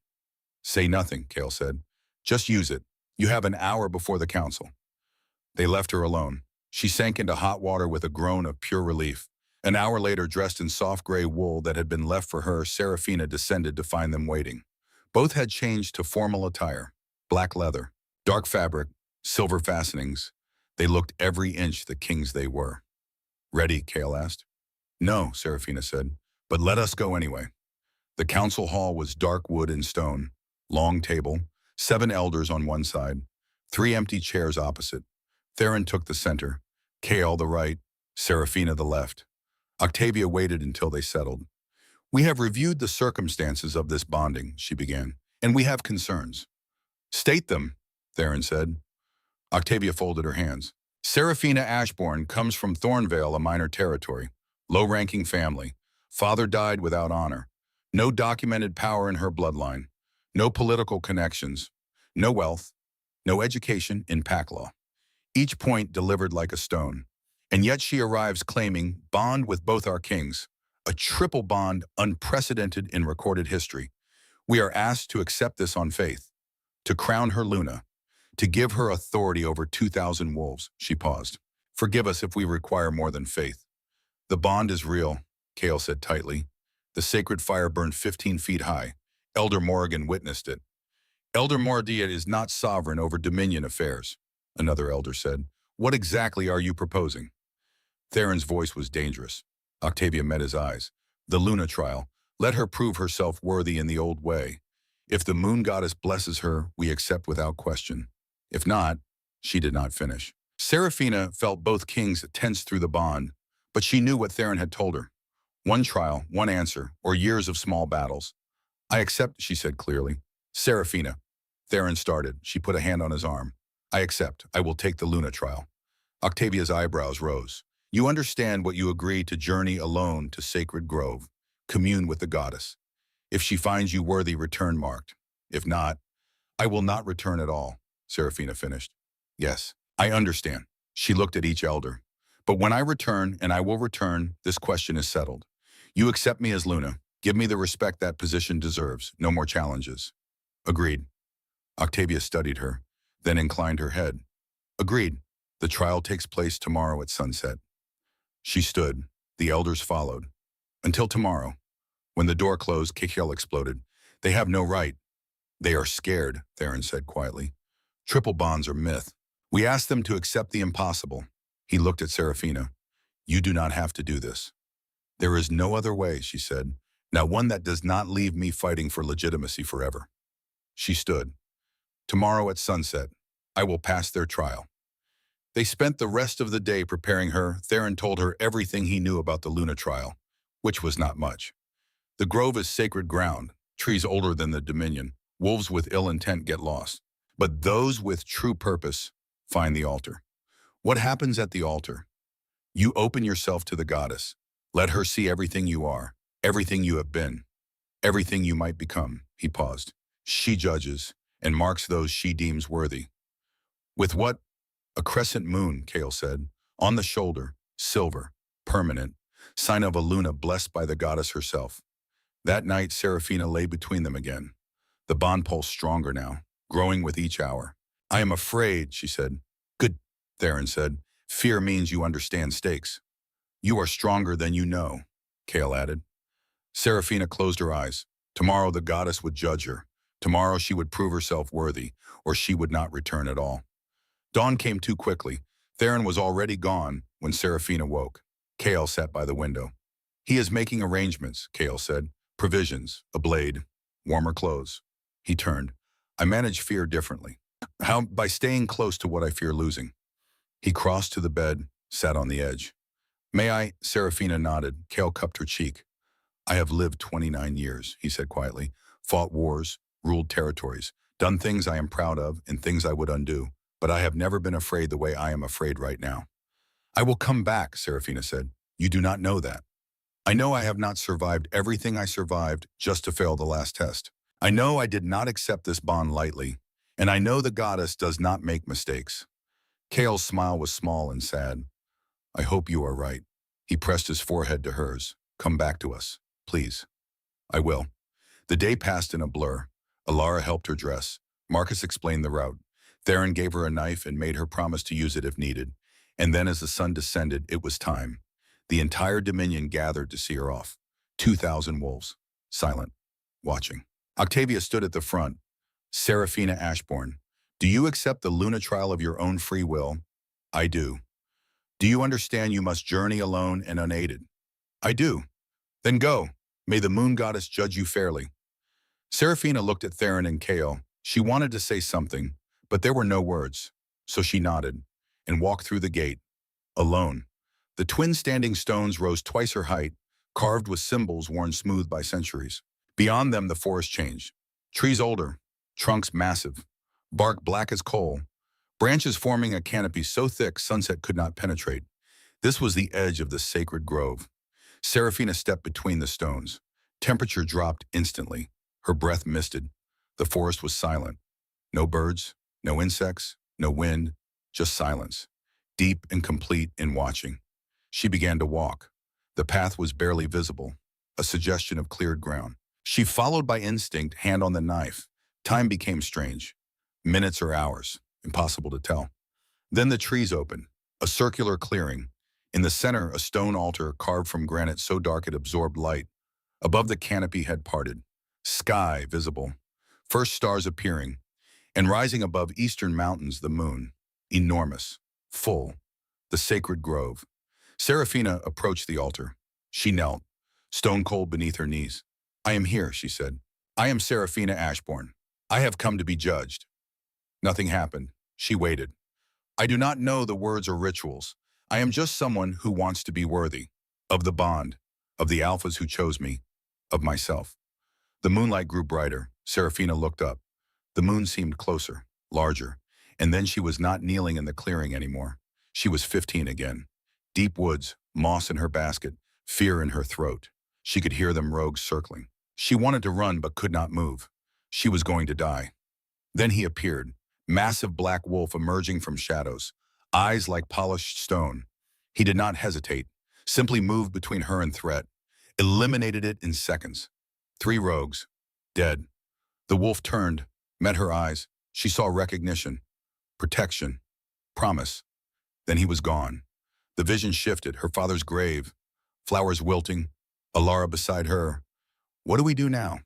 [SPEAKER 1] "Say nothing," Kale said. "Just use it. You have an hour before the council." They left her alone. She sank into hot water with a groan of pure relief. An hour later, dressed in soft gray wool that had been left for her, Serafina descended to find them waiting. Both had changed to formal attire, black leather, dark fabric, silver fastenings. They looked every inch the kings they were. Ready? Kale asked. No, Serafina said, but let us go anyway. The council hall was dark wood and stone, long table, 7 elders on one side, 3 empty chairs opposite. Theron took the center, Kale the right, Serafina the left. Octavia waited until they settled. We have reviewed the circumstances of this bonding, she began, and we have concerns. State them, Theron said. Octavia folded her hands. Serafina Ashbourne comes from Thornvale, a minor territory. Low-ranking family. Father died without honor. No documented power in her bloodline. No political connections. No wealth. No education in pack law. Each point delivered like a stone. And yet she arrives claiming bond with both our kings. A triple bond unprecedented in recorded history. We are asked to accept this on faith. To crown her Luna. To give her authority over 2,000 wolves, she paused. Forgive us if we require more than faith. The bond is real, Kale said tightly. The sacred fire burned 15 feet high. Elder Morrigan witnessed it. Elder Mordia is not sovereign over Dominion affairs, another elder said. What exactly are you proposing? Theron's voice was dangerous. Octavia met his eyes. The Luna trial. Let her prove herself worthy in the old way. If the moon goddess blesses her, we accept without question. If not, she did not finish. Serafina felt both kings tense through the bond, but she knew what Theron had told her. One trial, one answer, or years of small battles. I accept, she said clearly. Serafina. Theron started. She put a hand on his arm. I accept. I will take the Luna trial. Octavia's eyebrows rose. You understand what you agree to journey alone to Sacred Grove. Commune with the goddess. If she finds you worthy, return marked. If not, I will not return at all, Serafina finished. Yes, I understand. She looked at each elder. But when I return, and I will return, this question is settled. You accept me as Luna. Give me the respect that position deserves. No more challenges. Agreed. Octavia studied her, then inclined her head. Agreed. The trial takes place tomorrow at sunset. She stood. The elders followed. Until tomorrow. When the door closed, Kikiel exploded. They have no right. They are scared, Theron said quietly. Triple bonds are myth. We ask them to accept the impossible. He looked at Serafina. You do not have to do this. There is no other way, she said. Now one that does not leave me fighting for legitimacy forever. She stood. Tomorrow at sunset, I will pass their trial. They spent the rest of the day preparing her. Theron told her everything he knew about the Luna trial, which was not much. The grove is sacred ground, trees older than the Dominion. Wolves with ill intent get lost. But those with true purpose find the altar. What happens at the altar? You open yourself to the goddess. Let her see everything you are, everything you have been, everything you might become. He paused. She judges and marks those she deems worthy. With what? A crescent moon, Kale said. On the shoulder, silver, permanent, sign of a Luna blessed by the goddess herself. That night, Serafina lay between them again. The bond pulse stronger now, growing with each hour. I am afraid, she said. Good, Theron said. Fear means you understand stakes. You are stronger than you know, Kale added. Serafina closed her eyes. Tomorrow the goddess would judge her. Tomorrow she would prove herself worthy, or she would not return at all. Dawn came too quickly. Theron was already gone when Serafina woke. Kale sat by the window. He is making arrangements, Kale said. Provisions, a blade, warmer clothes. He turned. I manage fear differently. How? By staying close to what I fear losing. He crossed to the bed, sat on the edge. May I? Serafina nodded. Kale cupped her cheek. I have lived 29 years, he said quietly. Fought wars, ruled territories, done things I am proud of and things I would undo. But I have never been afraid the way I am afraid right now. I will come back, Serafina said. You do not know that. I know I have not survived everything I survived just to fail the last test. I know I did not accept this bond lightly, and I know the goddess does not make mistakes. Kale's smile was small and sad. I hope you are right. He pressed his forehead to hers. Come back to us, please. I will. The day passed in a blur. Alara helped her dress. Marcus explained the route. Theron gave her a knife and made her promise to use it if needed. And then as the sun descended, it was time. The entire Dominion gathered to see her off. 2,000 wolves, silent, watching. Octavia stood at the front. Seraphina Ashbourne, do you accept the Luna trial of your own free will? I do. Do you understand you must journey alone and unaided? I do. Then go. May the moon goddess judge you fairly. Seraphina looked at Theron and Kale. She wanted to say something, but there were no words. So she nodded and walked through the gate, alone. The twin standing stones rose twice her height, carved with symbols worn smooth by centuries. Beyond them, the forest changed. Trees older, trunks massive, bark black as coal, branches forming a canopy so thick sunset could not penetrate. This was the edge of the sacred grove. Seraphina stepped between the stones. Temperature dropped instantly. Her breath misted. The forest was silent. No birds, no insects, no wind, just silence, deep and complete in watching. She began to walk. The path was barely visible, a suggestion of cleared ground. She followed by instinct, hand on the knife. Time became strange. Minutes or hours, impossible to tell. Then the trees opened, a circular clearing. In the center, a stone altar carved from granite so dark it absorbed light. Above the canopy had parted. Sky visible. First stars appearing. And rising above eastern mountains, the moon. Enormous. Full. The sacred grove. Seraphina approached the altar. She knelt, stone cold beneath her knees. I am here, she said. I am Seraphina Ashbourne. I have come to be judged. Nothing happened. She waited. I do not know the words or rituals. I am just someone who wants to be worthy. Of the bond. Of the alphas who chose me. Of myself. The moonlight grew brighter. Seraphina looked up. The moon seemed closer, larger. And then she was not kneeling in the clearing anymore. She was 15 again. Deep woods, moss in her basket, fear in her throat. She could hear them rogues circling. She wanted to run but could not move. She was going to die. Then he appeared, massive black wolf emerging from shadows, eyes like polished stone. He did not hesitate, simply moved between her and threat, eliminated it in seconds. 3 rogues, dead. The wolf turned, met her eyes. She saw recognition, protection, promise. Then he was gone. The vision shifted, her father's grave, flowers wilting, Alara beside her. What do we do now?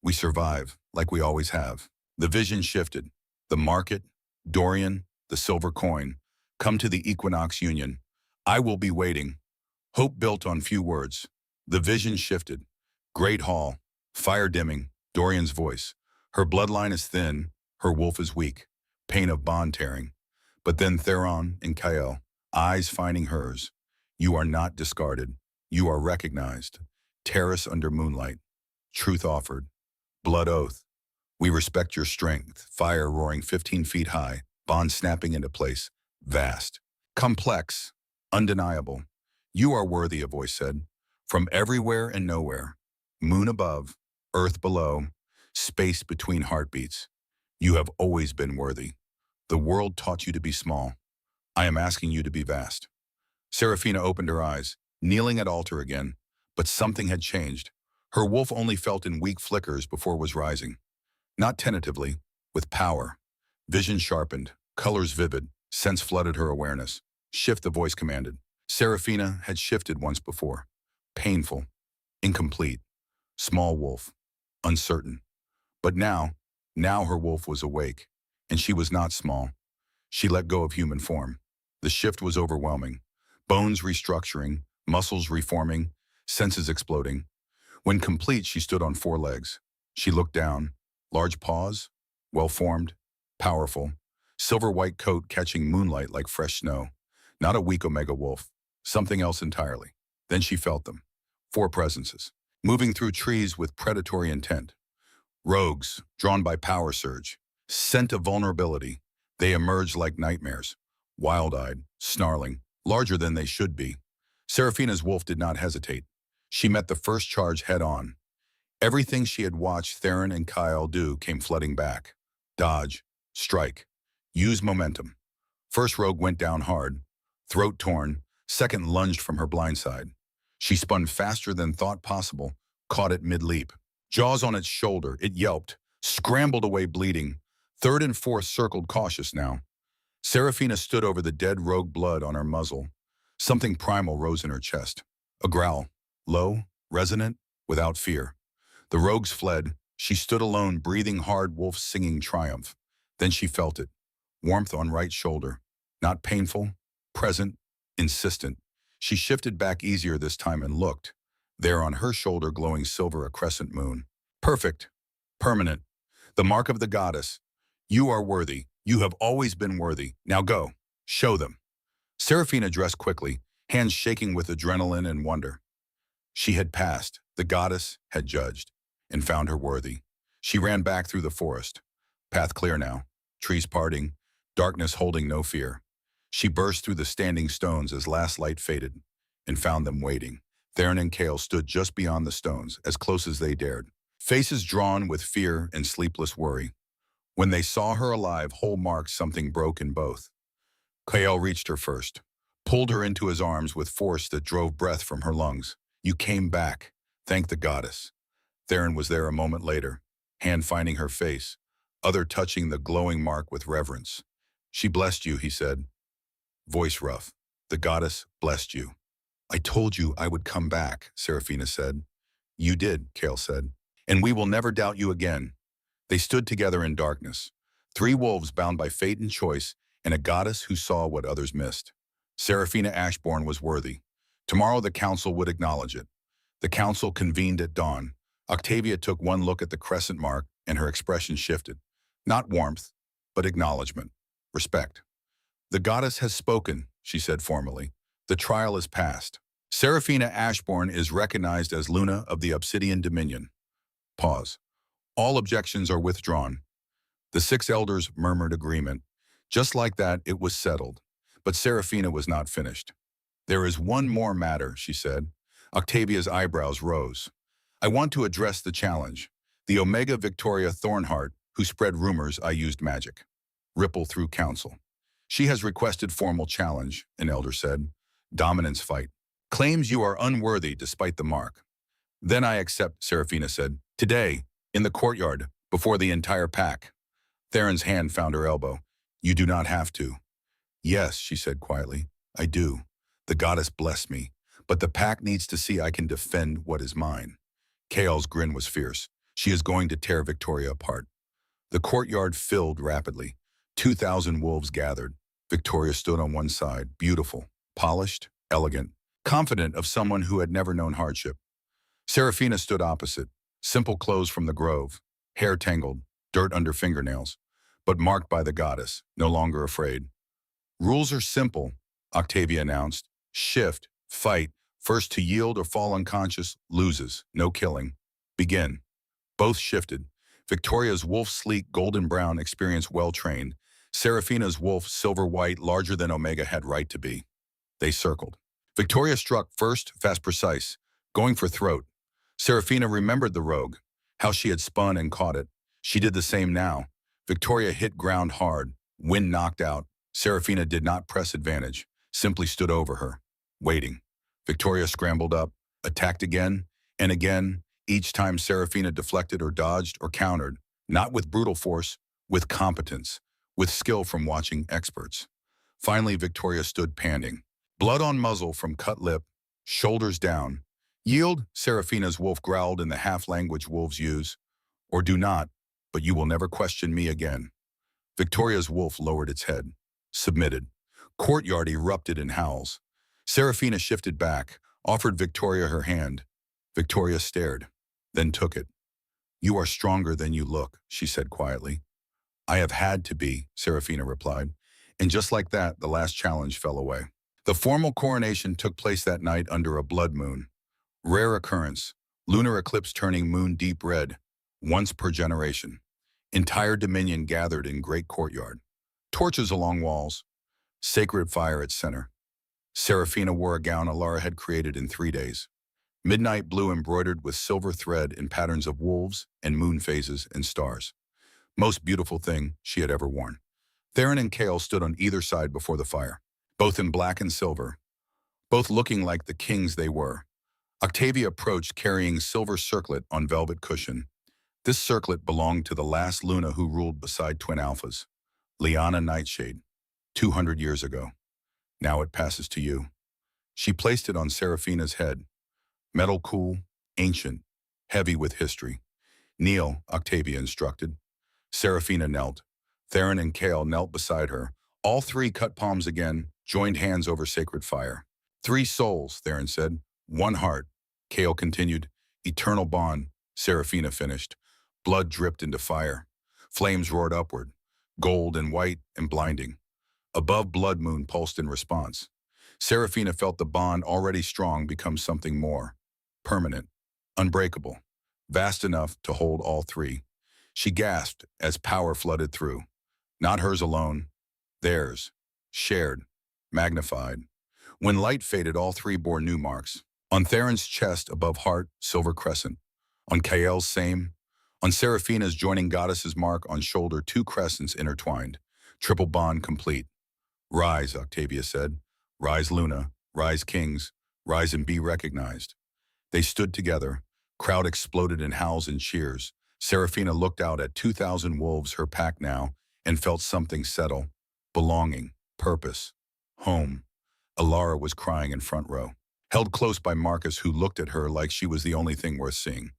[SPEAKER 1] We survive, like we always have. The vision shifted. The market, Dorian, the silver coin. Come to the Equinox Union. I will be waiting. Hope built on few words. The vision shifted. Great hall, fire dimming, Dorian's voice. Her bloodline is thin, her wolf is weak. Pain of bond tearing. But then Theron and Kael, eyes finding hers. You are not discarded. You are recognized. Terrace under moonlight. Truth offered. Blood oath. We respect your strength. Fire roaring 15 feet high. Bond snapping into place. Vast. Complex. Undeniable. You are worthy, a voice said. From everywhere and nowhere. Moon above. Earth below. Space between heartbeats. You have always been worthy. The world taught you to be small. I am asking you to be vast. Seraphina opened her eyes, kneeling at altar again, but something had changed. Her wolf only felt in weak flickers before it was rising. Not tentatively, with power. Vision sharpened, colors vivid, sense flooded her awareness. Shift, the voice commanded. Seraphina had shifted once before. Painful, incomplete, small wolf, uncertain. But now her wolf was awake, and she was not small. She let go of human form. The shift was overwhelming. Bones restructuring, muscles reforming, senses exploding. When complete, she stood on 4 legs. She looked down. Large paws, well-formed, powerful. Silver-white coat catching moonlight like fresh snow. Not a weak omega wolf. Something else entirely. Then she felt them. 4 presences. Moving through trees with predatory intent. Rogues, drawn by power surge. Scent of vulnerability. They emerged like nightmares. Wild-eyed, snarling, larger than they should be. Seraphina's wolf did not hesitate. She met the first charge head-on. Everything she had watched Theron and Kyle do came flooding back. Dodge, strike, use momentum. First rogue went down hard, throat torn, second lunged from her blind side. She spun faster than thought possible, caught it mid-leap. Jaws on its shoulder, it yelped, scrambled away bleeding. Third and fourth circled cautious now. Seraphina stood over the dead rogue, blood on her muzzle. Something primal rose in her chest. A growl, low, resonant, without fear. The rogues fled. She stood alone, breathing hard, wolf singing triumph. Then she felt it. Warmth on right shoulder. Not painful, present, insistent. She shifted back easier this time and looked. There on her shoulder, glowing silver, a crescent moon. Perfect. Permanent. The mark of the goddess. You are worthy. You have always been worthy. Now go. Show them. Seraphina dressed quickly, hands shaking with adrenaline and wonder. She had passed. The goddess had judged and found her worthy. She ran back through the forest. Path clear now. Trees parting. Darkness holding no fear. She burst through the standing stones as last light faded and found them waiting. Theron and Kale stood just beyond the stones, as close as they dared, faces drawn with fear and sleepless worry. When they saw her alive, whole, marked, something broke in both. Kale reached her first, pulled her into his arms with force that drove breath from her lungs. You came back. Thank the goddess. Theron was there a moment later, hand finding her face, other touching the glowing mark with reverence. She blessed you, he said, voice rough. The goddess blessed you. I told you I would come back, Seraphina said. You did, Kale said, and we will never doubt you again. They stood together in darkness, three wolves bound by fate and choice, and a goddess who saw what others missed. Seraphina Ashbourne was worthy. Tomorrow the council would acknowledge it. The council convened at dawn. Octavia took one look at the crescent mark, and her expression shifted. Not warmth, but acknowledgement, respect. The goddess has spoken, she said formally. The trial is past. Seraphina Ashbourne is recognized as Luna of the Obsidian Dominion. Pause. All objections are withdrawn. The six elders murmured agreement. Just like that, it was settled. But Seraphina was not finished. There is one more matter, she said. Octavia's eyebrows rose. I want to address the challenge. The Omega Victoria Thornheart, who spread rumors I used magic. Ripple through council. She has requested formal challenge, an elder said. Dominance fight. Claims you are unworthy despite the mark. Then I accept, Seraphina said. Today, in the courtyard, before the entire pack. Theron's hand found her elbow. You do not have to. Yes, she said quietly. I do. The goddess blessed me. But the pack needs to see I can defend what is mine. Kale's grin was fierce. She is going to tear Victoria apart. The courtyard filled rapidly. 2,000 wolves gathered. Victoria stood on one side, beautiful, polished, elegant, confident of someone who had never known hardship. Seraphina stood opposite, simple clothes from the grove, hair tangled, dirt under fingernails, but marked by the goddess, no longer afraid. Rules are simple, Octavia announced. Shift, fight, first to yield or fall unconscious, loses, no killing. Begin. Both shifted. Victoria's wolf sleek, golden brown, experience well-trained. Seraphina's wolf, silver-white, larger than Omega had right to be. They circled. Victoria struck first, fast, precise, going for throat. Seraphina remembered the rogue, how she had spun and caught it. She did the same now. Victoria hit ground hard, wind knocked out. Seraphina did not press advantage, simply stood over her, waiting. Victoria scrambled up, attacked again, and again. Each time Seraphina deflected or dodged or countered, not with brutal force, with competence, with skill from watching experts. Finally, Victoria stood panting, blood on muzzle from cut lip, shoulders down. Yield, Seraphina's wolf growled in the half-language wolves use, or do not, but you will never question me again. Victoria's wolf lowered its head, submitted. Courtyard erupted in howls. Seraphina shifted back, offered Victoria her hand. Victoria stared, then took it. You are stronger than you look, she said quietly. I have had to be, Seraphina replied. And just like that, the last challenge fell away. The formal coronation took place that night under a blood moon. Rare occurrence, lunar eclipse turning moon deep red, once per generation. Entire dominion gathered in great courtyard. Torches along walls, sacred fire at center. Seraphina wore a gown Alara had created in 3 days. Midnight blue embroidered with silver thread in patterns of wolves and moon phases and stars. Most beautiful thing she had ever worn. Theron and Kale stood on either side before the fire, both in black and silver, both looking like the kings they were. Octavia approached carrying silver circlet on velvet cushion. This circlet belonged to the last Luna who ruled beside twin alphas, Liana Nightshade, 200 years ago. Now it passes to you. She placed it on Seraphina's head. Metal cool, ancient, heavy with history. Kneel, Octavia instructed. Seraphina knelt. Theron and Kale knelt beside her. All three cut palms again, joined hands over sacred fire. 3 souls, Theron said. 1 heart. Kale continued. Eternal bond, Seraphina finished. Blood dripped into fire. Flames roared upward, gold and white and blinding. Above, blood moon pulsed in response. Seraphina felt the bond already strong become something more. Permanent, unbreakable, vast enough to hold all three. She gasped as power flooded through. Not hers alone, theirs, shared, magnified. When light faded, all three bore new marks. On Theron's chest above heart, silver crescent. On Kael's same. On Seraphina's joining goddess's mark on shoulder, 2 crescents intertwined. Triple bond complete. Rise, Octavia said. Rise, Luna. Rise, kings. Rise and be recognized. They stood together. Crowd exploded in howls and cheers. Seraphina looked out at 2,000 wolves, her pack now, and felt something settle. Belonging, purpose, home. Alara was crying in front row, held close by Marcus, who looked at her like she was the only thing worth seeing.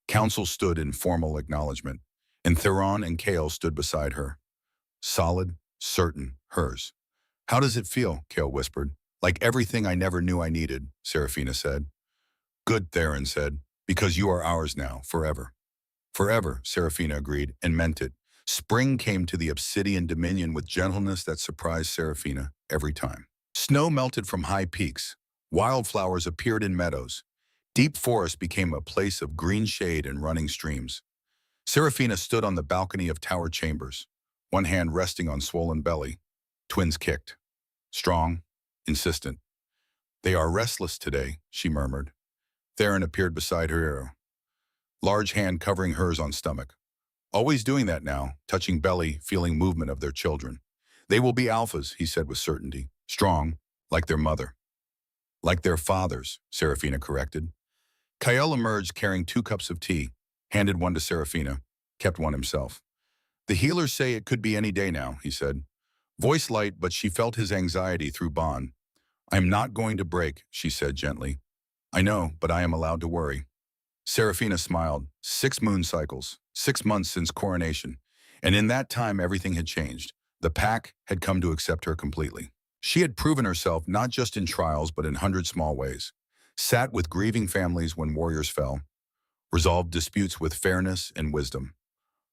[SPEAKER 1] Council stood in formal acknowledgement, and Theron and Kale stood beside her. Solid, certain, hers. How does it feel? Kale whispered. Like everything I never knew I needed, Seraphina said. Good, Theron said, because you are ours now, forever. Forever, Seraphina agreed, and meant it. Spring came to the Obsidian Dominion with gentleness that surprised Seraphina every time. Snow melted from high peaks. Wildflowers appeared in meadows. Deep forest became a place of green shade and running streams. Seraphina stood on the balcony of tower chambers, one hand resting on swollen belly. Twins kicked. Strong, insistent. They are restless today, she murmured. Theron appeared beside her hero, large hand covering hers on stomach. Always doing that now, touching belly, feeling movement of their children. They will be alphas, he said with certainty. Strong, like their mother. Like their fathers, Seraphina corrected. Kael emerged carrying 2 cups of tea, handed one to Seraphina, kept one himself. The healers say it could be any day now, he said. Voice light, but she felt his anxiety through bond. I'm not going to break, she said gently. I know, but I am allowed to worry. Seraphina smiled. 6 moon cycles, 6 months since coronation. And in that time, everything had changed. The pack had come to accept her completely. She had proven herself not just in trials, but in 100 small ways. Sat with grieving families when warriors fell. Resolved disputes with fairness and wisdom.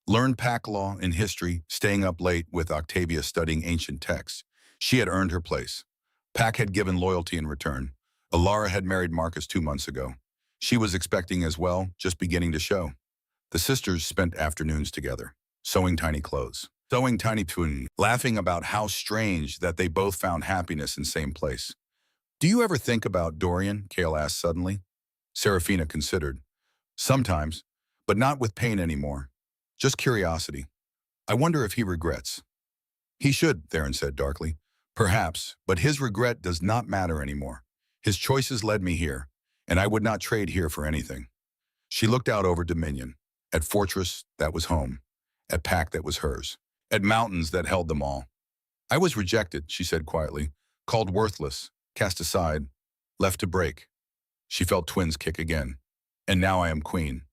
[SPEAKER 1] Learned pack law and history, staying up late with Octavia studying ancient texts. She had earned her place. Pack had given loyalty in return. Alara had married Marcus 2 months ago. She was expecting as well, just beginning to show. The sisters spent afternoons together, sewing tiny clothes, sewing tiny twin, laughing about how strange that they both found happiness in same place. Do you ever think about Dorian? Kale asked suddenly. Seraphina considered. Sometimes, but not with pain anymore. Just curiosity. I wonder if he regrets. He should, Theron said darkly. Perhaps, but his regret does not matter anymore. His choices led me here, and I would not trade here for anything. She looked out over Dominion, at fortress that was home, at pack that was hers, at mountains that held them all. I was rejected, she said quietly, called worthless, cast aside, left to break. She felt twins kick again. And now I am queen,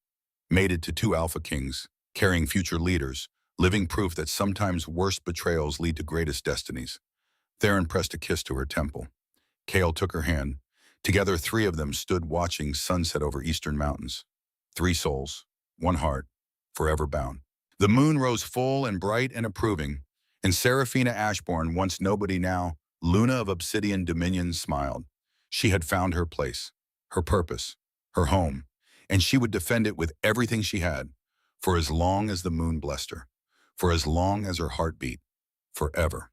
[SPEAKER 1] mated to 2 alpha kings, carrying future leaders, living proof that sometimes worst betrayals lead to greatest destinies. Theron pressed a kiss to her temple. Kale took her hand. Together, 3 of them stood watching sunset over eastern mountains. 3 souls, 1 heart, forever bound. The moon rose full and bright and approving, and Seraphina Ashbourne, once nobody now, Luna of Obsidian Dominion, smiled. She had found her place, her purpose, her home, and she would defend it with everything she had, for as long as the moon blessed her, for as long as her heart beat, forever.